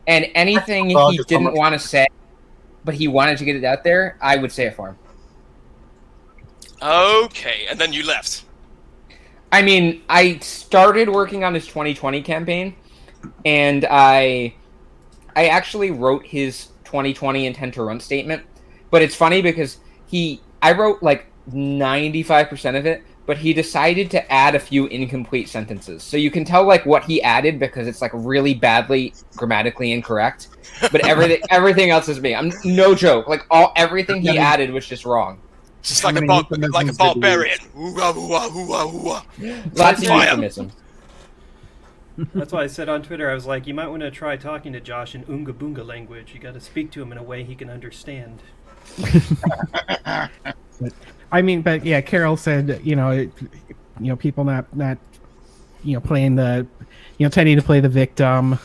and anything he didn't want to say, but he wanted to get it out there, I would say it for him. Okay, and then you left. I mean, I started working on his 2020 campaign, and I actually wrote his 2020 intent to run statement. But it's funny because I wrote like 95% of it, but he decided to add a few incomplete sentences. So you can tell like what he added because it's like really badly grammatically incorrect. But everything else is me. I'm no joke. Like everything he added was just wrong. Just like a barbarian. Lots of euphemisms. That's why I said on Twitter, I was like, you might want to try talking to Josh in Oonga Boonga language. You got to speak to him in a way he can understand. I mean, but yeah, Carol said, people not playing the, tending to play the victim.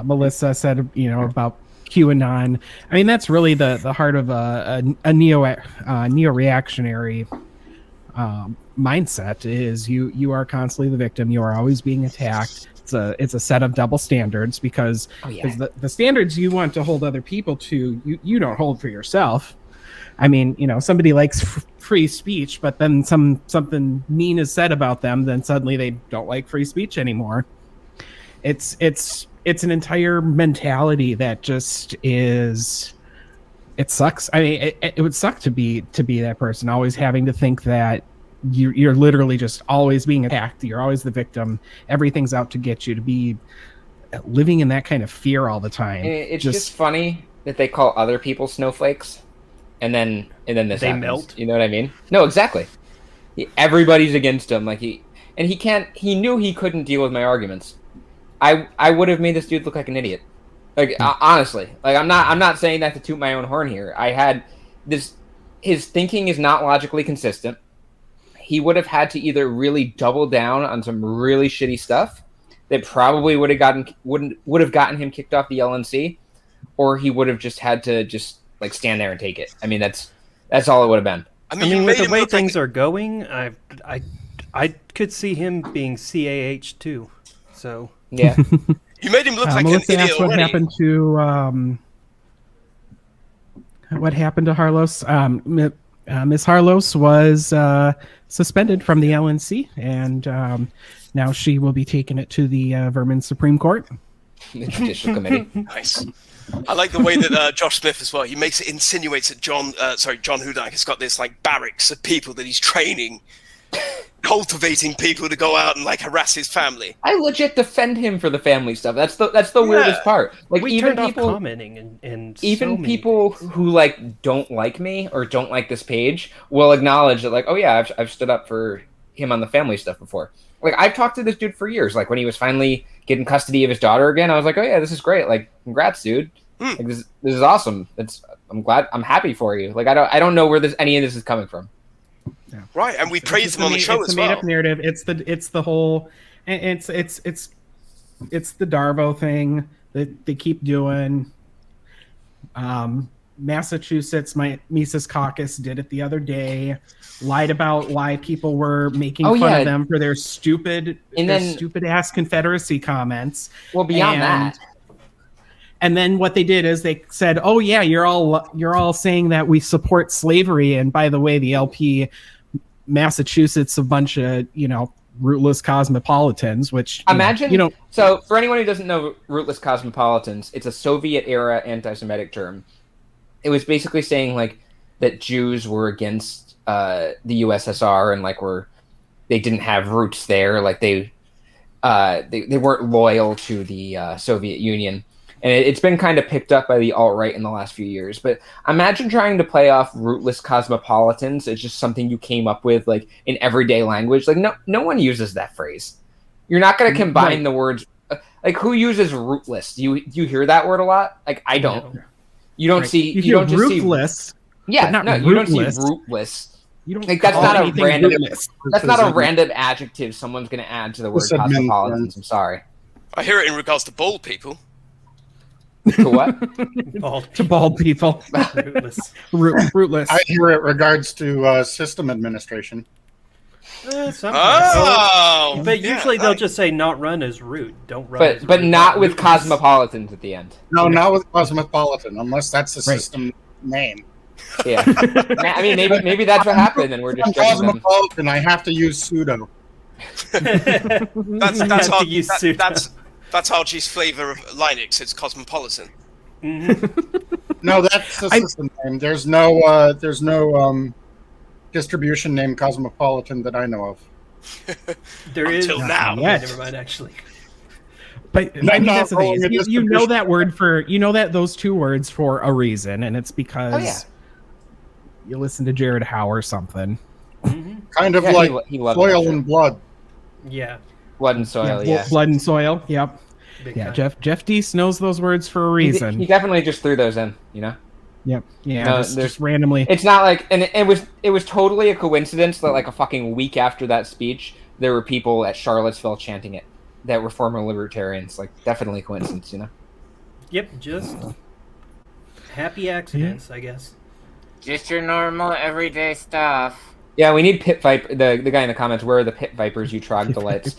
Melissa said, about QAnon. I mean, that's really the heart of a neo-reactionary mindset. Is you are constantly the victim. You are always being attacked. It's a set of double standards because the standards you want to hold other people to, you don't hold for yourself. I mean, somebody likes free speech, but then something mean is said about them, then suddenly they don't like free speech anymore. It's an entire mentality that just is. It sucks. I mean, it would suck to be that person, always having to think that you're literally just always being attacked. You're always the victim. Everything's out to get you. To be living in that kind of fear all the time. It's just funny that they call other people snowflakes, and then this happens. Melt. You know what I mean? No, exactly. Everybody's against him. Like he knew he couldn't deal with my arguments. I would have made this dude look like an idiot. Like honestly, like I'm not saying that to toot my own horn here. I had this. His thinking is not logically consistent. He would have had to either really double down on some really shitty stuff that probably would have gotten him kicked off the LNC, or he would have just had to just like stand there and take it. I mean, that's all it would have been. I mean with the way things are going, I could see him being CAH too. So yeah, you made him look like an idiot already. What happened to Harlos? Miss Harlos was suspended from the LNC, and now she will be taking it to the Vermin Supreme Court. The Judicial Committee. Nice. I like the way that Josh Smith as well. He insinuates that John Hudak has got this like barracks of people that he's training, cultivating people to go out and like harass his family. I legit defend him for the family stuff. That's the weirdest part. Like we even turned people off commenting and even so people who like don't like me or don't like this page will acknowledge that like, oh yeah, I've stood up for him on the family stuff before. Like I've talked to this dude for years. Like when he was finally getting custody of his daughter again, I was like, oh yeah, this is great. Like congrats, dude. Like this is awesome. I'm happy for you. Like I don't know where any of this is coming from. Yeah. Right, and we praised him on the show as well. It's a made-up narrative. It's the whole, it's the Darvo thing that they keep doing. Massachusetts, my Mises Caucus did it the other day. Lied about why people were making fun of them for their stupid ass Confederacy comments. Well, beyond that. And then what they did is they said, "Oh yeah, you're all saying that we support slavery, and by the way, the LP Massachusetts a bunch of rootless cosmopolitans." Which imagine So for anyone who doesn't know rootless cosmopolitans, it's a Soviet era anti-Semitic term. It was basically saying like that Jews were against the USSR and like they didn't have roots there, like they weren't loyal to the Soviet Union. And it's been kind of picked up by the alt-right in the last few years. But imagine trying to play off rootless cosmopolitans as just something you came up with like in everyday language. Like no one uses that phrase. You're not going to combine the words. Like who uses rootless? Do you hear that word a lot? Like I don't. No. You don't see. You don't just rootless. Yeah, no, you don't see rootless. You don't like that's not a random. That's not a random adjective someone's going to add to the word cosmopolitans. I'm sorry. I hear it in regards to bald people. To what? To bald people. Rootless. Rootless. I hear it regards to system administration. Sometimes. Oh, But yeah, usually they'll just say not run as root. Don't run. as But root, not with root is- Cosmopolitans at the end. No, not with Cosmopolitan, unless that's the Right. system name. Yeah. I mean, maybe that's what happened, and we're just On judging them. Cosmopolitan, I have to use sudo. that's You have to our, use that, sudo. that's RG's flavor of Linux. It's cosmopolitan. No, that's the system name. There's no distribution name Cosmopolitan that I know of. There is Until now. Okay, Yes. never mind. Actually, But No, I mean, no, that's the thing. rolling Is a you know distribution. that word for those two words for a reason, and it's because Oh, yeah. you listen to Jared Howe or something. Kind of Yeah, like he loved Soil that and shit. Blood. yeah. Blood and soil. Yeah. Blood and soil. Yep. Big Yeah, time. Jeff Deese knows those words for a He reason. definitely just threw those in. You know. Yep. Yeah. No, just there's- randomly. It's not like, and it was totally a coincidence that like a fucking week after that speech, there were people at Charlottesville chanting it that were former libertarians. Like, definitely coincidence, you know. Yep. Just happy accidents, I guess. Just your normal everyday stuff. Yeah, we need Pit Viper. The guy in the comments, where are the Pit Vipers, you troglodytes?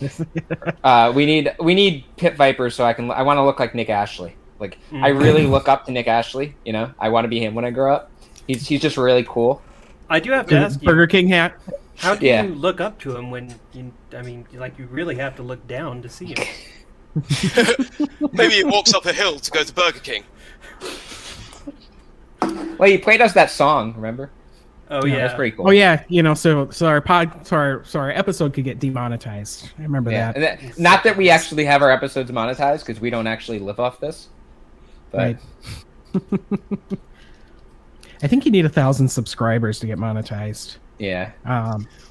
we need Pit Vipers so I want to look like Nick Ashley. Like, I really look up to Nick Ashley. You know, I want to be him when I grow up. He's just really cool. I do have to ask you, Burger King hat. how do Yeah. you look up to him when you? I mean, like you really have to look down to see him. Maybe he walks up a hill to go to Burger King. Well, he played us that song. Remember? Oh Yeah, yeah. that's pretty cool. Oh yeah, so our episode could get demonetized. I remember Yeah, that. and not that we actually have our episodes monetized because we don't actually live off this. But Right. I think you need 1,000 subscribers to get monetized. yeah,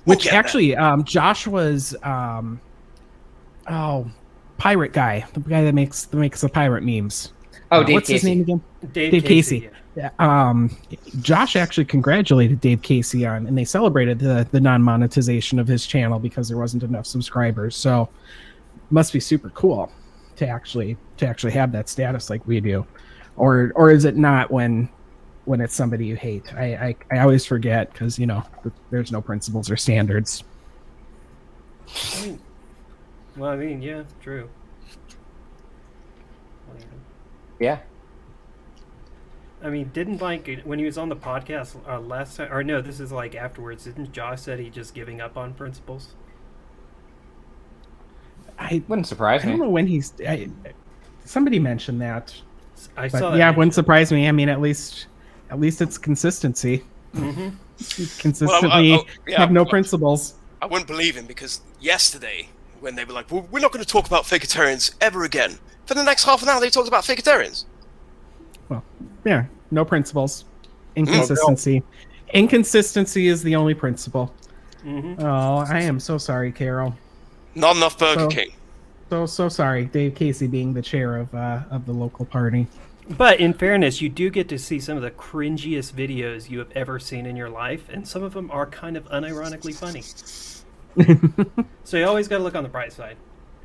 Which get that. actually, Josh was, pirate guy, the guy that makes the pirate memes. Oh, Dave what's his Casey. name again? Dave Casey. Josh actually congratulated Dave Casey on, and they celebrated the non-monetization of his channel because there wasn't enough subscribers. So, must be super cool to actually have that status like we do, or is it not when it's somebody you hate? I always forget because there's no principles or standards. Well, I mean, yeah, true. Yeah. I mean, didn't when he was on the podcast last time, or no, this is like afterwards. Didn't Josh said he just giving up on principles? I Wouldn't surprise don't me. know when somebody mentioned that. I But saw that. yeah, it wouldn't surprise me. I mean, at least it's consistency. Mm-hmm. Consistently have no principles. I wouldn't believe him because yesterday, when they were like, well, we're not going to talk about Fakertarians ever again. For the next half an hour, they talked about Fakertarians. Well, yeah, no principles. Inconsistency. Inconsistency is the only principle. Mm-hmm. Oh, I am so sorry, Carol. Not enough Burger So- King. So sorry, Dave Casey being the chair of the local party. But in fairness, you do get to see some of the cringiest videos you have ever seen in your life, and some of them are kind of unironically funny. So you always got to look on the bright side.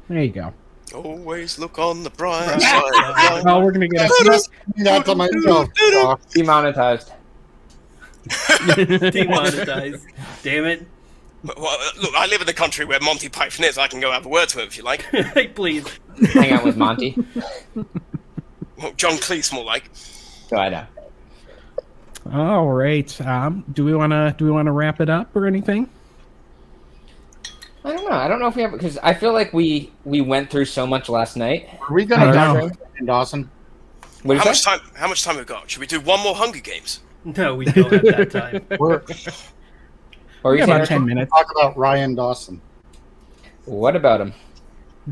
There you go. Always look on the bright Right. side. Well, we're gonna get That to myself. Demonetized. Demonetized. Damn it. Well, look, I live in the country where Monty Python is. I can go have a word to him if you like. Hey, please. Hang out with Monty. Well, John Cleese, more like. So I know. All right. Do we wanna wrap it up or anything? I don't know. I don't know if we have, because I feel like we went through so much last night. Are we I going to don't talk about Dawson? What How did you much say? time? How much time have we got? Should we do one more Hunger Games? No, we don't have that time. We're What were you Yeah, about saying? 10 minutes. talk about Ryan Dawson, What about him?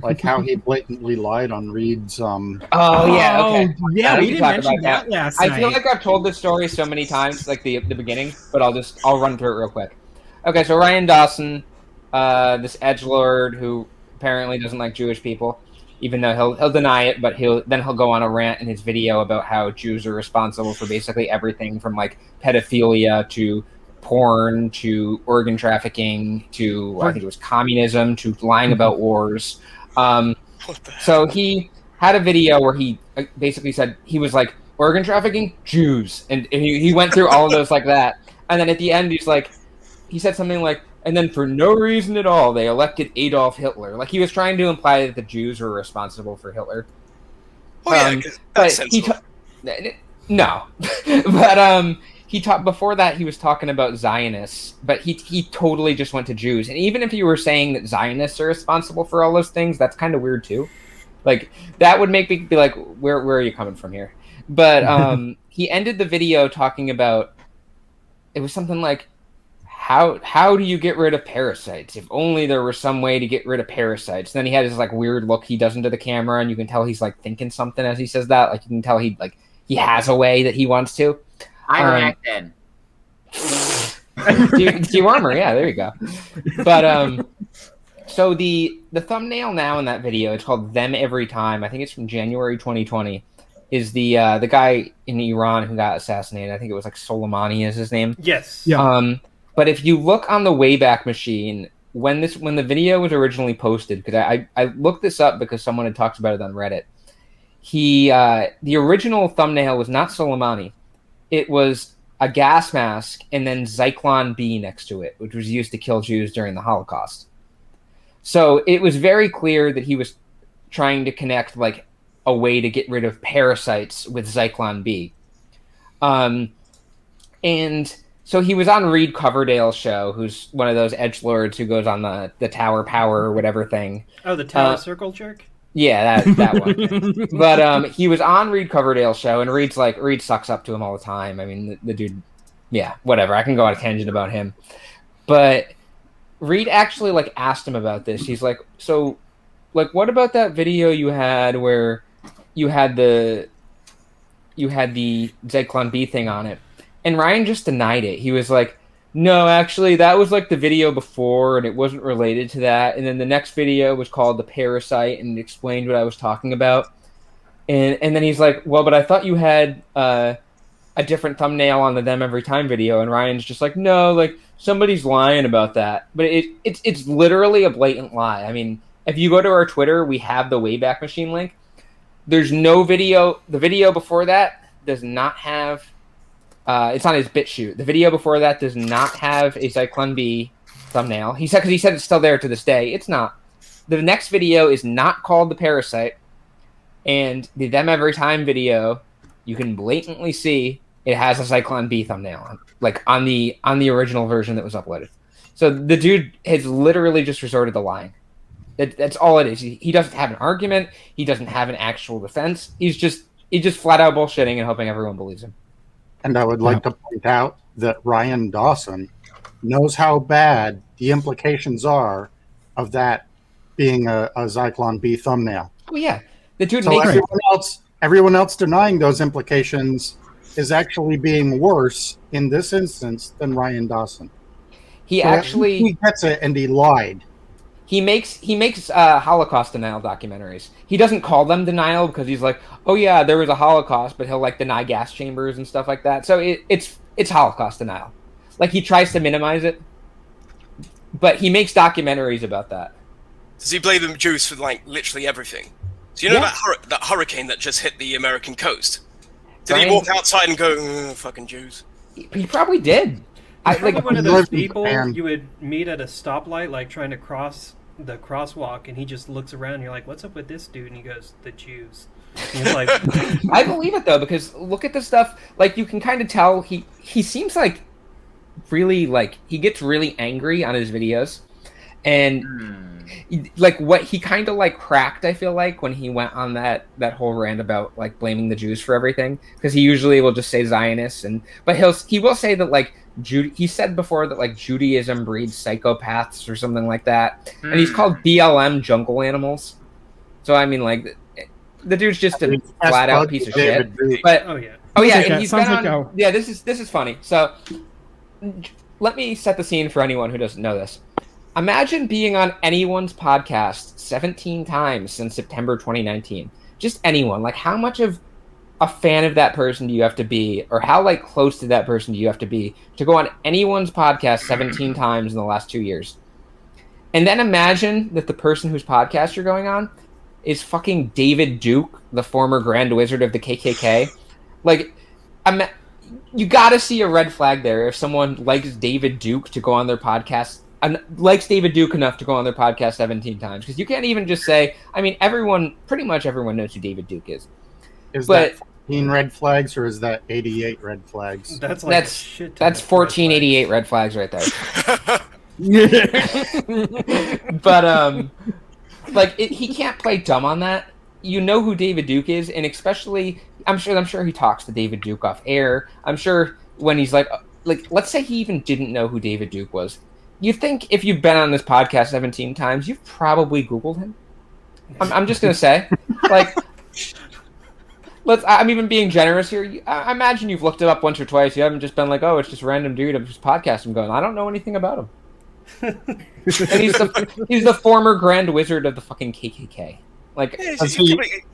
like how he blatantly lied on Reed's. Oh yeah, okay. Yeah, We we can didn't talk mention about that that. last I night. feel like I've told this story so many times, like the beginning, but I'll run through it real quick. Okay, so Ryan Dawson, this edgelord who apparently doesn't like Jewish people, even though he'll deny it, but he'll go on a rant in his video about how Jews are responsible for basically everything from like pedophilia to porn to organ trafficking to I think it was communism to lying about wars. What the hell? So he had a video where he basically said he was like organ trafficking Jews, and he went through all of those like that, and then at the end he said something like And then for no reason at all, they elected Adolf Hitler. Like, he was trying to imply that the Jews were responsible for Hitler. Oh yeah, that's sensible. No, but he talked before that. He was talking about Zionists, but he totally just went to Jews. And even if you were saying that Zionists are responsible for all those things, that's kind of weird too. Like, that would make me be like, where are you coming from here? But he ended the video talking about, it was something like, how do you get rid of parasites? If only there was some way to get rid of parasites. And then he had this like weird look he does into the camera, and you can tell he's like thinking something as he says that. Like, you can tell he has a way that he wants to. Ivermectin. Dewormer, yeah, there you go. But so the thumbnail now in that video, it's called Them Every Time. I think it's from January 2020. Is the guy in Iran who got assassinated? I think it was like Soleimani is his name. Yes. Yeah. But if you look on the Wayback Machine, when the video was originally posted, because I looked this up because someone had talked about it on Reddit. The original thumbnail was not Soleimani. It was a gas mask and then Zyklon B next to it, which was used to kill Jews during the Holocaust. So it was very clear that he was trying to connect like a way to get rid of parasites with Zyklon B. And so he was on Reed Coverdale's show, who's one of those edgelords who goes on the Tower Power or whatever thing. Oh, the Tower Circle jerk? Yeah, that one. But he was on Reed Coverdale's show, and Reed sucks up to him all the time. I mean, the dude, yeah, whatever. I can go on a tangent about him. But Reed actually like asked him about this. He's like, so, like, what about that video you had where you had the Zyklon B thing on it? And Ryan just denied it. He was like, no, actually, that was like the video before, and it wasn't related to that. And then the next video was called The Parasite, and it explained what I was talking about. And then he's like, well, but I thought you had a different thumbnail on the Them Every Time video. And Ryan's just like, no, like, somebody's lying about that. But it's literally a blatant lie. I mean, if you go to our Twitter, we have the Wayback Machine link. There's no video. The video before that does not have... it's on his BitChute. The video before that does not have a Zyklon B thumbnail. He said it's still there to this day. It's not. The next video is not called The Parasite, and the Them Every Time video, you can blatantly see it has a Zyklon B thumbnail, like on the original version that was uploaded. So the dude has literally just resorted to lying. That's all it is. He doesn't have an argument. He doesn't have an actual defense. He's just flat out bullshitting and hoping everyone believes him. And I would like to point out that Ryan Dawson knows how bad the implications are of that being a Zyklon B thumbnail. Oh yeah, the dude So makes everyone else denying those implications is actually being worse in this instance than Ryan Dawson. He gets it, and he lied. He makes Holocaust denial documentaries. He doesn't call them denial because he's like, oh yeah, there was a Holocaust, but he'll like deny gas chambers and stuff like that. So it's Holocaust denial. Like, he tries to minimize it, but he makes documentaries about that. Does he blame the Jews for like literally everything? So you know that hurricane that just hit the American coast? Did he walk outside and go, fucking Jews? He probably did. Probably one of those people you would meet at a stoplight, like trying to cross the crosswalk, and he just looks around and you're like, what's up with this dude? And he goes, the Jews. And he's like, I believe it though, because look at the stuff, like, you can kind of tell he seems like really, like, he gets really angry on his videos, and like what he kind of like cracked, I feel like, when he went on that whole rant about like blaming the Jews for everything, because he usually will just say Zionists, but he will say that like he said before that like Judaism breeds psychopaths or something like that, and he's called BLM jungle animals. So I mean, like, the dude's just a flat out piece of shit. But oh yeah, and he's been on. Yeah, this is funny. So let me set the scene for anyone who doesn't know this. Imagine being on anyone's podcast 17 times since September 2019. Just anyone. Like, how much of a fan of that person do you have to be, or how like close to that person do you have to be to go on anyone's podcast 17 times in the last 2 years? And then imagine that the person whose podcast you're going on is fucking David Duke, the former Grand Wizard of the KKK. Like, you gotta see a red flag there if someone likes David Duke to go on their podcast likes David Duke enough to go on their podcast 17 times, because you can't even just say. I mean, pretty much everyone knows who David Duke is. Is that 14 red flags or is that 88 red flags? That's 1488 red flags right there. But like he can't play dumb on that. You know who David Duke is, and especially I'm sure he talks to David Duke off air. I'm sure when he's like let's say he even didn't know who David Duke was. You think if you've been on this podcast 17 times, you've probably Googled him? I'm just gonna say, like, I'm even being generous here. I imagine you've looked it up once or twice. You haven't just been like, oh, it's just a random dude. I'm just podcasting going, I don't know anything about him. And he's the former Grand Wizard of the fucking KKK. Like, he's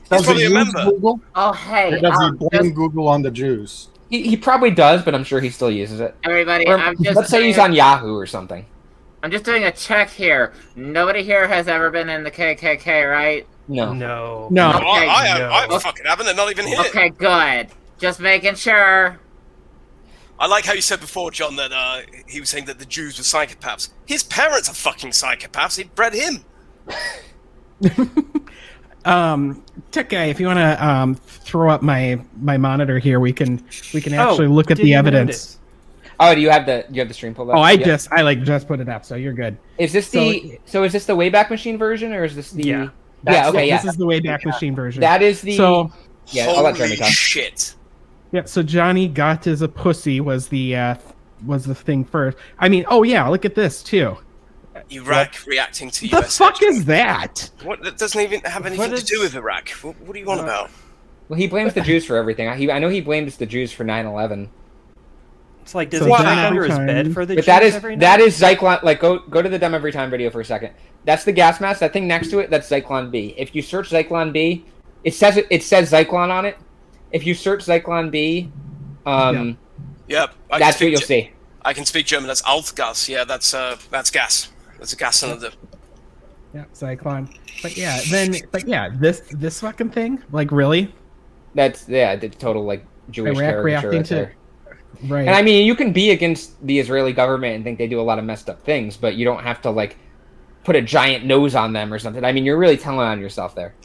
probably a member. Google? Oh, hey. Or does he blame Google on the Jews? He probably does, but I'm sure he still uses it. Everybody, let's say he's on Yahoo or something. I'm just doing a check here. Nobody here has ever been in the KKK, right? No. No. Okay, I fucking haven't. They're not even here. Okay, good. Just making sure. I like how you said before, John, that he was saying that the Jews were psychopaths. His parents are fucking psychopaths. He bred him. Tech guy, if you want to throw up my monitor here, we can actually look at the evidence. Oh, do you have the stream pulled up? Oh, I just put it up, so you're good. Is this is this the Wayback Machine version, or is this the? Yeah. This is the Wayback Machine version. That is the. So I'll let Jeremy talk. Shit. Yeah. So Johnny got as a pussy was the thing first. I mean, oh yeah, look at this too. Iraq reacting to the US. The fuck is that? What? That doesn't even have anything to do with Iraq. What do you want about? Well, he blames the Jews for everything. I know he blames the Jews for 9/11. It's like, does he sleep under his bed for the Jews every night? That is Zyklon. Like, go to the Dumb Every Time video for a second. That's the gas mask. That thing next to it, that's Zyklon B. If you search Zyklon B, it says Zyklon on it. If you search Zyklon B, yep, that's what you'll see. I can speak German. That's Altgas. Yeah, that's gas. That's a gas cylinder. Yeah, Zyklon. But yeah, this fucking thing, like, really? That's the total like Jewish Iraq reacting to. Right. And I mean, you can be against the Israeli government and think they do a lot of messed up things, but you don't have to like put a giant nose on them or something. I mean, you're really telling on yourself there.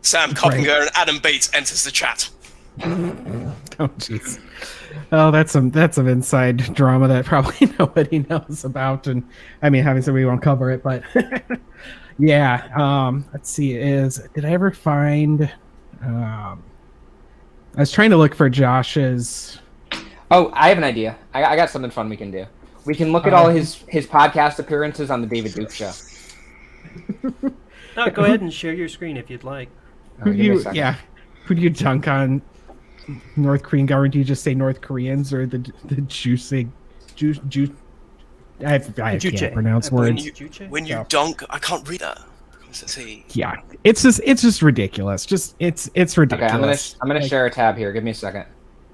Sam Coppinger and Adam Bates enters the chat. Oh jeez. Oh, that's some inside drama that probably nobody knows about, and I mean, having said we won't cover it, but yeah. Let's see. Did I ever find? I was trying to look for Josh's. Oh, I have an idea. I got something fun we can do. We can look at all his podcast appearances on the David Duke show. No, go ahead and share your screen if you'd like. Who do you dunk on North Korean government? Do you just say North Koreans or the Jew say Jew? I can't pronounce words. When you dunk, I can't read that. Yeah, it's just ridiculous. It's ridiculous. Okay, I'm gonna share a tab here. Give me a second.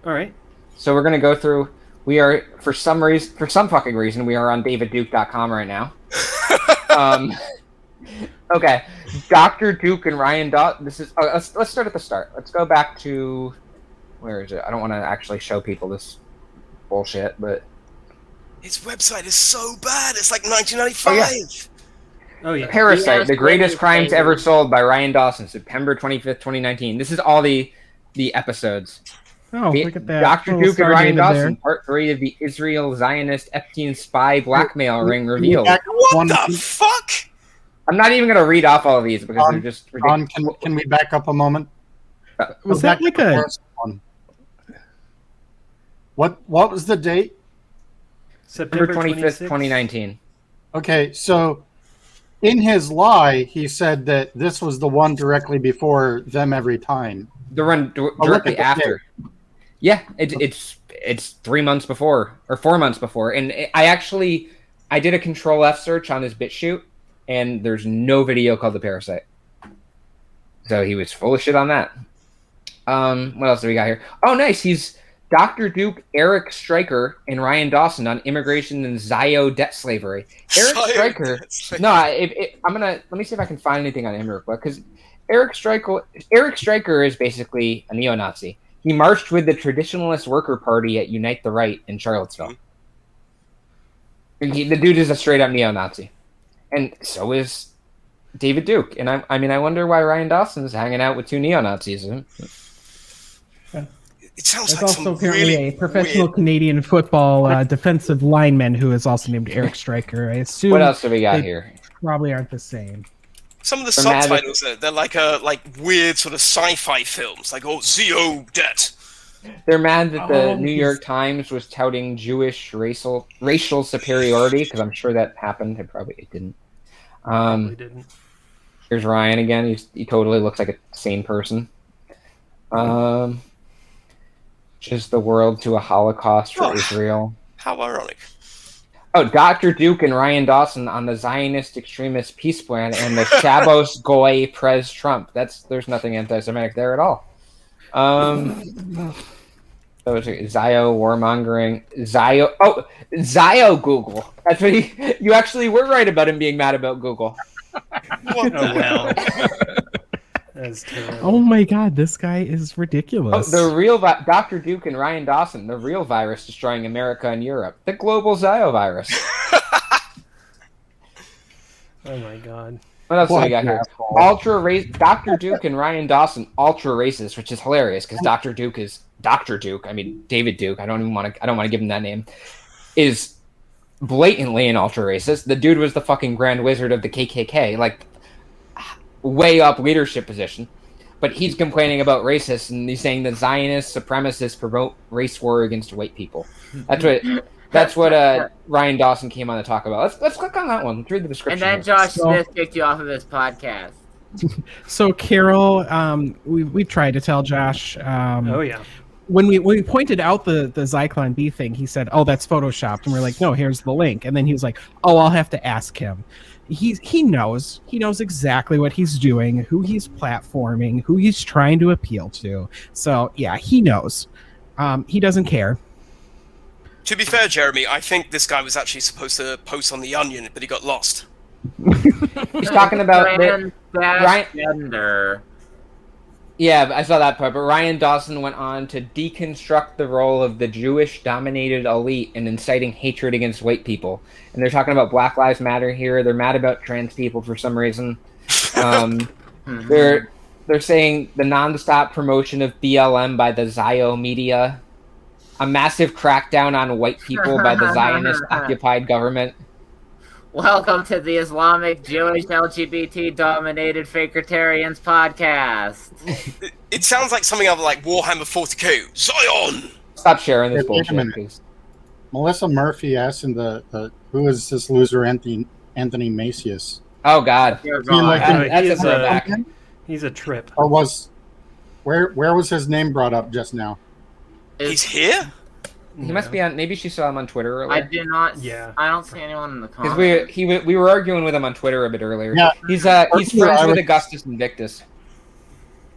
All right. So we're gonna go through. We are for some fucking reason, we are on DavidDuke.com right now. Okay, Dr. Duke and Ryan Dawson. This is. Let's start at the start. Let's go back to. Where is it? I don't want to actually show people this bullshit, but his website is so bad. It's like 1995. Oh yeah. Parasite: The Greatest Crimes Ever Sold by Ryan Dawson, September 25th, 2019. This is all the episodes. Oh, look at that. Dr. Duke and Ryan Dawson, Part 3 of the Israel Zionist Epstein spy blackmail ring revealed. What the fuck? I'm not even going to read off all of these because they're just ridiculous. Can we back up a moment? Was that like a... What was the date? September 25th, 2019. Okay, so in his lie, he said that this was the one directly before them every time. The run directly after. Yeah, it's 3 months before or 4 months before, and I did a Control F search on his BitChute, and there's no video called The Parasite. So he was full of shit on that. What else do we got here? Oh, nice. He's Dr. Duke, Eric Stryker, and Ryan Dawson on immigration and Zio debt slavery. Eric Stryker. No, let me see if I can find anything on him real quick, because Eric Stryker is basically a neo-Nazi. He marched with the Traditionalist Worker Party at Unite the Right in Charlottesville. The dude is a straight up neo-Nazi, and so is David Duke. And I mean, I wonder why Ryan Dawson's hanging out with two neo-Nazis. It sounds There's like also some apparently really a professional weird... Canadian football defensive lineman who is also named Eric Stryker. I assume. What else do we got they here? Probably aren't the same. Some of the They're mad at- subtitles, they're like weird sort of sci-fi films, like Zio Det. They're mad that the Oh, New York Times was touting Jewish racial superiority, because I'm sure that happened. It didn't. Probably didn't. Here's Ryan again. He totally looks like a sane person. Just the world to a Holocaust for Israel. How ironic. Oh, Dr. Duke and Ryan Dawson on the Zionist extremist peace plan and the Shabos Goy Prez Trump. There's nothing anti-Semitic there at all. So it's Zio warmongering. Zio Google. That's what you actually were right about him being mad about Google. What the hell? That's terrible. Oh my god, this guy is ridiculous. The real Dr. Duke and Ryan Dawson, the real virus destroying America and Europe, the global Zio virus. Oh my god. What else do we got here? Dr. Duke and Ryan Dawson, ultra racist, which is hilarious because Dr. Duke is Dr. Duke. I mean David Duke. I don't want to give him that name. Is blatantly an ultra racist. The dude was the fucking Grand Wizard of the KKK, like way up leadership position. But he's complaining about racists, and he's saying the Zionist supremacists promote race war against white people. That's what Ryan Dawson came on to talk about. Let's click on that one. Let's read the description. And then Josh Smith kicked you off of this podcast. So Carol, we tried to tell Josh. Oh yeah. When we pointed out the Zyklon B thing, he said, "Oh, that's photoshopped," and we're like, "No, here's the link." And then he was like, "Oh, I'll have to ask him." He knows exactly what he's doing, who he's platforming, who he's trying to appeal to. So yeah, he knows. He doesn't care. To be fair, Jeremy, I think this guy was actually supposed to post on The Onion, but he got lost. He's talking about transgender. Yeah, I saw that part. But Ryan Dawson went on to deconstruct the role of the Jewish-dominated elite in inciting hatred against white people. And they're talking about Black Lives Matter here. They're mad about trans people for some reason. They're saying the nonstop promotion of BLM by the Zio media, a massive crackdown on white people by the Zionist-occupied government. Welcome to the Islamic, Jewish, LGBT-dominated Fakertarians podcast. It sounds like something out of like Warhammer 40k. Zion! Stop sharing this bullshit, please. Melissa Murphy asking who is this loser Anthony Macias? Oh God, He's a trip. Or where was his name brought up just now? He's here? He must be on. Maybe she saw him on Twitter earlier. I did not. Yeah. I don't see anyone in the comments. Because we were arguing with him on Twitter a bit earlier. Yeah. He's friends with Augustus Invictus.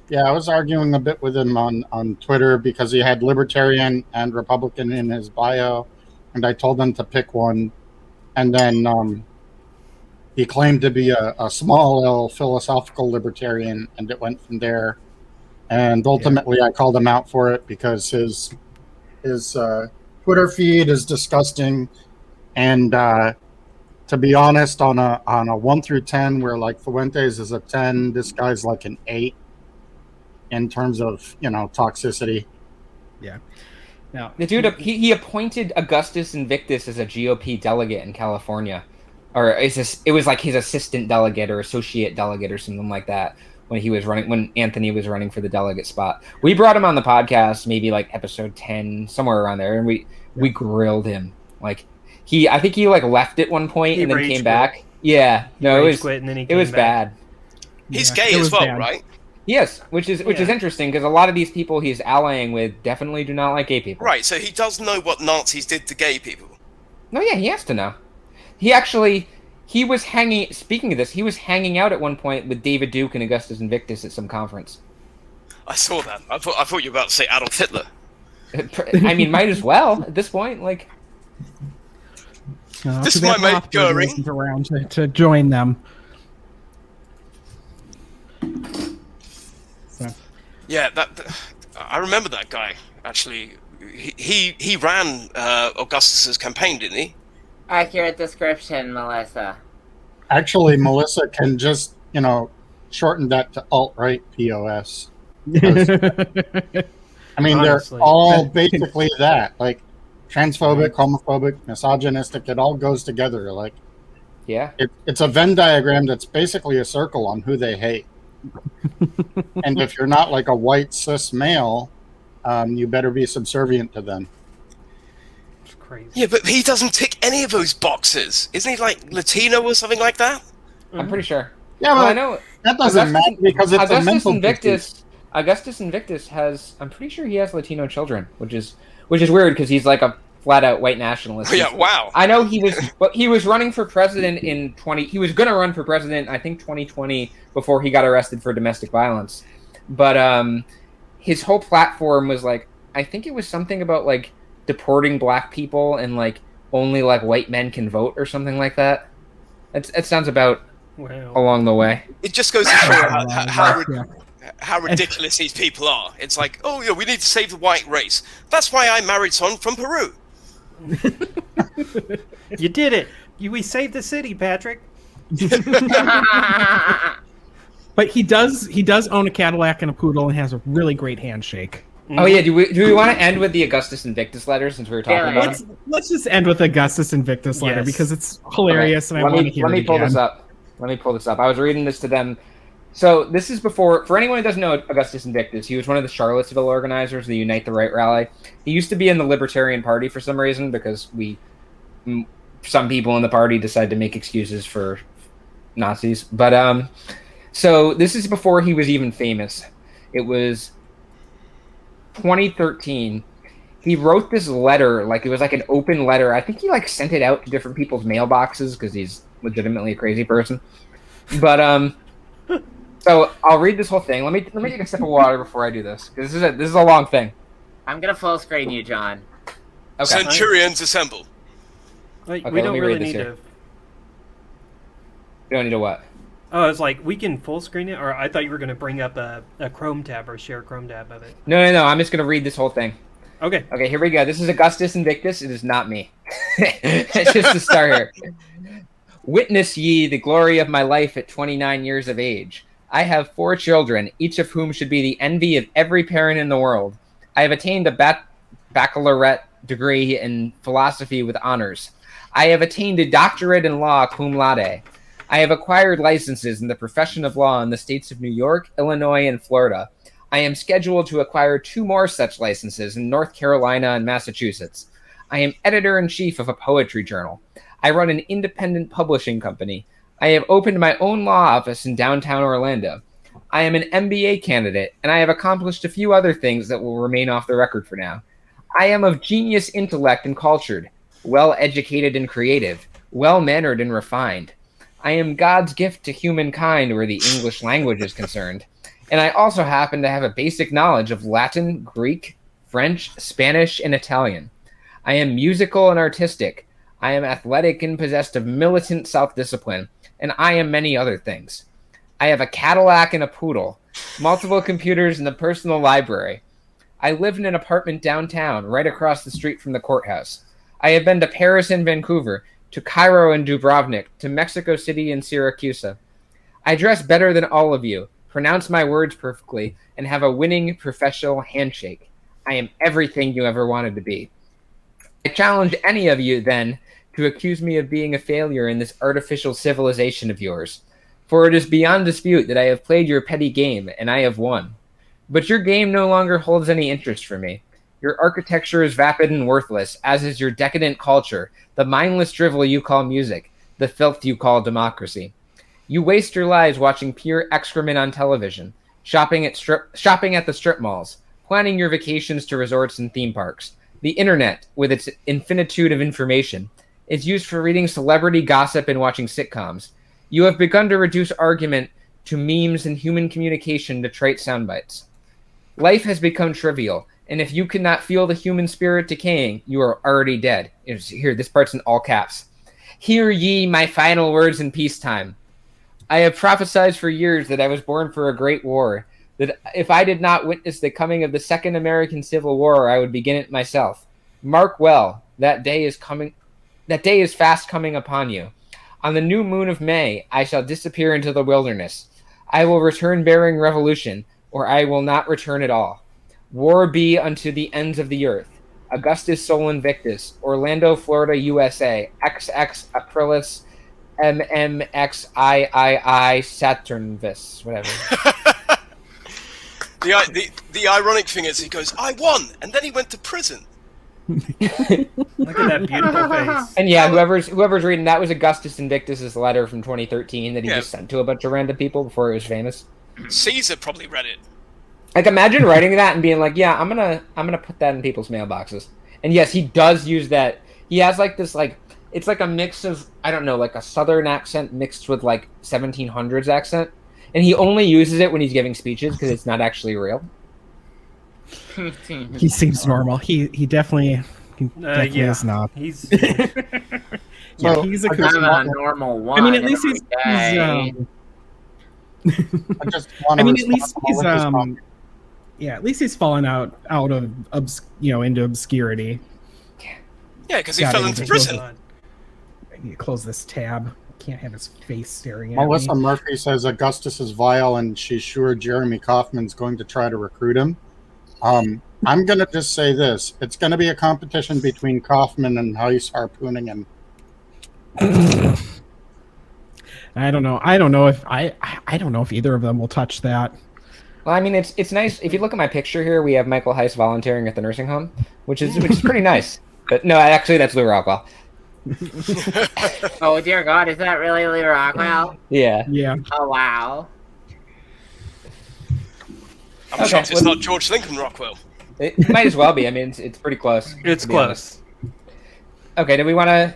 Yeah, I was arguing a bit with him on Twitter because he had Libertarian and Republican in his bio, and I told him to pick one, and then he claimed to be a small L philosophical Libertarian, and it went from there. And ultimately, I called him out for it because his Twitter feed is disgusting, and to be honest, on a 1 through 10, where like Fuentes is a 10, this guy's like an 8 in terms of toxicity. Yeah. Now The dude he appointed Augustus Invictus as a GOP delegate in California, or it was like his assistant delegate or associate delegate or something like that. When Anthony was running for the delegate spot. We brought him on the podcast, maybe like episode 10, somewhere around there, and we grilled him. Like I think he like left at one point and then came back. Yeah. No, it was bad. He's gay as well, right? Yes, which is interesting because a lot of these people he's allying with definitely do not like gay people. Right, so he does know what Nazis did to gay people. No, yeah, he has to know. He was speaking of this, he was hanging out at one point with David Duke and Augustus Invictus at some conference. I saw that. I thought you were about to say Adolf Hitler. I mean, might as well at this point. Like, this is my mate Goering. Around to join them. So. Yeah, I remember that guy. Actually, he ran Augustus's campaign, didn't he? Accurate description, Melissa. Actually, Melissa can just, shorten that to alt-right POS. I mean, Honestly. they're all basically that. Like, transphobic, homophobic, misogynistic, it all goes together. Like, Yeah. it's a Venn diagram that's basically a circle on who they hate. And if you're not like a white cis male, you better be subservient to them. It's crazy. Yeah, but he doesn't tick any of those boxes. Isn't he like Latino or something like that? I'm pretty sure. Yeah, Well, but I know that doesn't matter because it's a mental disease. Augustus Invictus has. I'm pretty sure he has Latino children, which is weird because he's like a flat out white nationalist. Oh, yeah, wow. I know he was running for president in 20. He was gonna run for president, I think 2020, before he got arrested for domestic violence. But his whole platform was like, I think it was something about like deporting black people and like only like white men can vote or something like that. It sounds about along the way. It just goes to show how ridiculous these people are. It's like, oh, yeah, we need to save the white race. That's why I married someone from Peru. You did it. We saved the city, Patrick. But he does own a Cadillac and a poodle and has a really great handshake. Oh yeah, do we want to end with the Augustus Invictus letter since we were talking about it? Let's just end with Augustus Invictus letter because it's hilarious and I want to hear it again. Let me pull this up. I was reading this to them. So this is before, for anyone who doesn't know Augustus Invictus, he was one of the Charlottesville organizers of the Unite the Right rally. He used to be in the Libertarian Party for some reason because some people in the party decided to make excuses for Nazis. But so this is before he was even famous. It was 2013. He wrote this letter, like it was like an open letter. I think he like sent it out to different people's mailboxes because he's legitimately a crazy person. But so I'll read this whole thing. Let me take a sip of water before I do this because this is a long thing. I'm gonna full screen you, John. Okay. Centurions assemble. Like, Okay, we don't let me really read this need here. to. You don't need to what? Oh, it's like we can full screen it, or I thought you were going to bring up a Chrome tab or share Chrome tab of it. No. I'm just gonna read this whole thing. Okay. Okay, here we go. This is Augustus Invictus. It is not me. It's just to start here. Witness ye the glory of my life at 29 years of age. I have 4 children, each of whom should be the envy of every parent in the world. I have attained a baccalaureate degree in philosophy with honors. I have attained a doctorate in law cum laude. I have acquired licenses in the profession of law in the states of New York, Illinois, and Florida. I am scheduled to acquire 2 more such licenses in North Carolina and Massachusetts. I am editor-in-chief of a poetry journal. I run an independent publishing company. I have opened my own law office in downtown Orlando. I am an MBA candidate, and I have accomplished a few other things that will remain off the record for now. I am of genius intellect and cultured, well-educated and creative, well-mannered and refined. I am God's gift to humankind where the English language is concerned. And I also happen to have a basic knowledge of Latin, Greek, French, Spanish, and Italian. I am musical and artistic. I am athletic and possessed of militant self-discipline. And I am many other things. I have a Cadillac and a poodle, multiple computers and a personal library. I live in an apartment downtown, right across the street from the courthouse. I have been to Paris and Vancouver, to Cairo and Dubrovnik, to Mexico City and Syracuse. I dress better than all of you, pronounce my words perfectly, and have a winning professional handshake. I am everything you ever wanted to be. I challenge any of you, then, to accuse me of being a failure in this artificial civilization of yours. For it is beyond dispute that I have played your petty game, and I have won. But your game no longer holds any interest for me. Your architecture is vapid and worthless, as is your decadent culture, the mindless drivel you call music, the filth you call democracy. You waste your lives watching pure excrement on television, shopping at the strip malls, planning your vacations to resorts and theme parks. The internet, with its infinitude of information, is used for reading celebrity gossip and watching sitcoms. You have begun to reduce argument to memes and human communication to trite soundbites. Life has become trivial, and if you cannot feel the human spirit decaying, you are already dead. Here, this part's in all caps. Hear ye my final words in peacetime. I have prophesied for years that I was born for a great war, that if I did not witness the coming of the Second American Civil War, I would begin it myself. Mark well, that day is coming. That day is fast coming upon you. On the new moon of May, I shall disappear into the wilderness. I will return bearing revolution, or I will not return at all. War be unto the ends of the earth. Augustus Sol Invictus, Orlando, Florida, USA, XX Aprilis, MMXIII Saturnvis, whatever. The ironic thing is he goes, I won, and then he went to prison. Look at that beautiful face. And yeah, whoever's reading, that was Augustus Invictus's letter from 2013 that he just sent to a bunch of random people before it was famous. Caesar probably read it. Like, imagine writing that and being like, yeah, I'm gonna put that in people's mailboxes. And yes, he does use that. He has like this, like, it's like a mix of, I don't know, like a southern accent mixed with like 1700s accent. And he only uses it when he's giving speeches because it's not actually real. He seems normal. He definitely is not. He's he's a normal one. I mean, at least he's at least he's fallen out of into obscurity. Yeah, because he fell into prison. I need to close this tab. I can't have his face staring at Melissa me. Murphy says Augustus is vile, and she's sure Jeremy Kaufman's going to try to recruit him. I'm going to just say this. It's going to be a competition between Kaufman and Heiss harpooning him. I don't know. I don't know if either of them will touch that. Well, I mean, it's nice. If you look at my picture here, we have Michael Heiss volunteering at the nursing home, which is pretty nice. But no, actually, that's Lou Rockwell. Oh dear God, is that really Lou Rockwell? Yeah. Oh wow. I'm shocked it's not George Lincoln Rockwell. It might as well be. I mean, it's pretty close. It's close. Okay, do we want to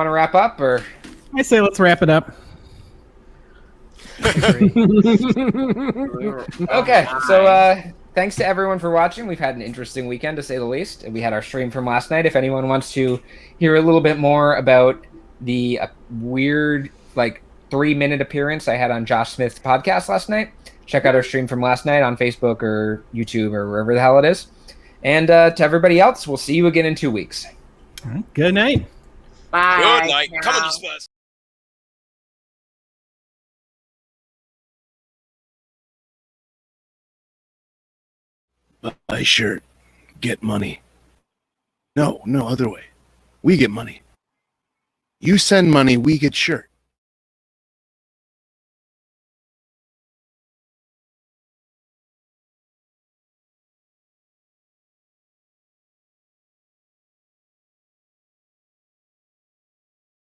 wrap up, or? I say let's wrap it up. Okay, so thanks to everyone for watching. We've had an interesting weekend, to say the least. We had our stream from last night. If anyone wants to hear a little bit more about the weird, 3-minute appearance I had on Josh Smith's podcast last night, check out our stream from last night on Facebook or YouTube or wherever the hell it is. And to everybody else, we'll see you again in 2 weeks. All right, good night. Bye. Good night. Come on, you Spurs. Buy shirt, get money. No, other way. We get money. You send money, we get shirt.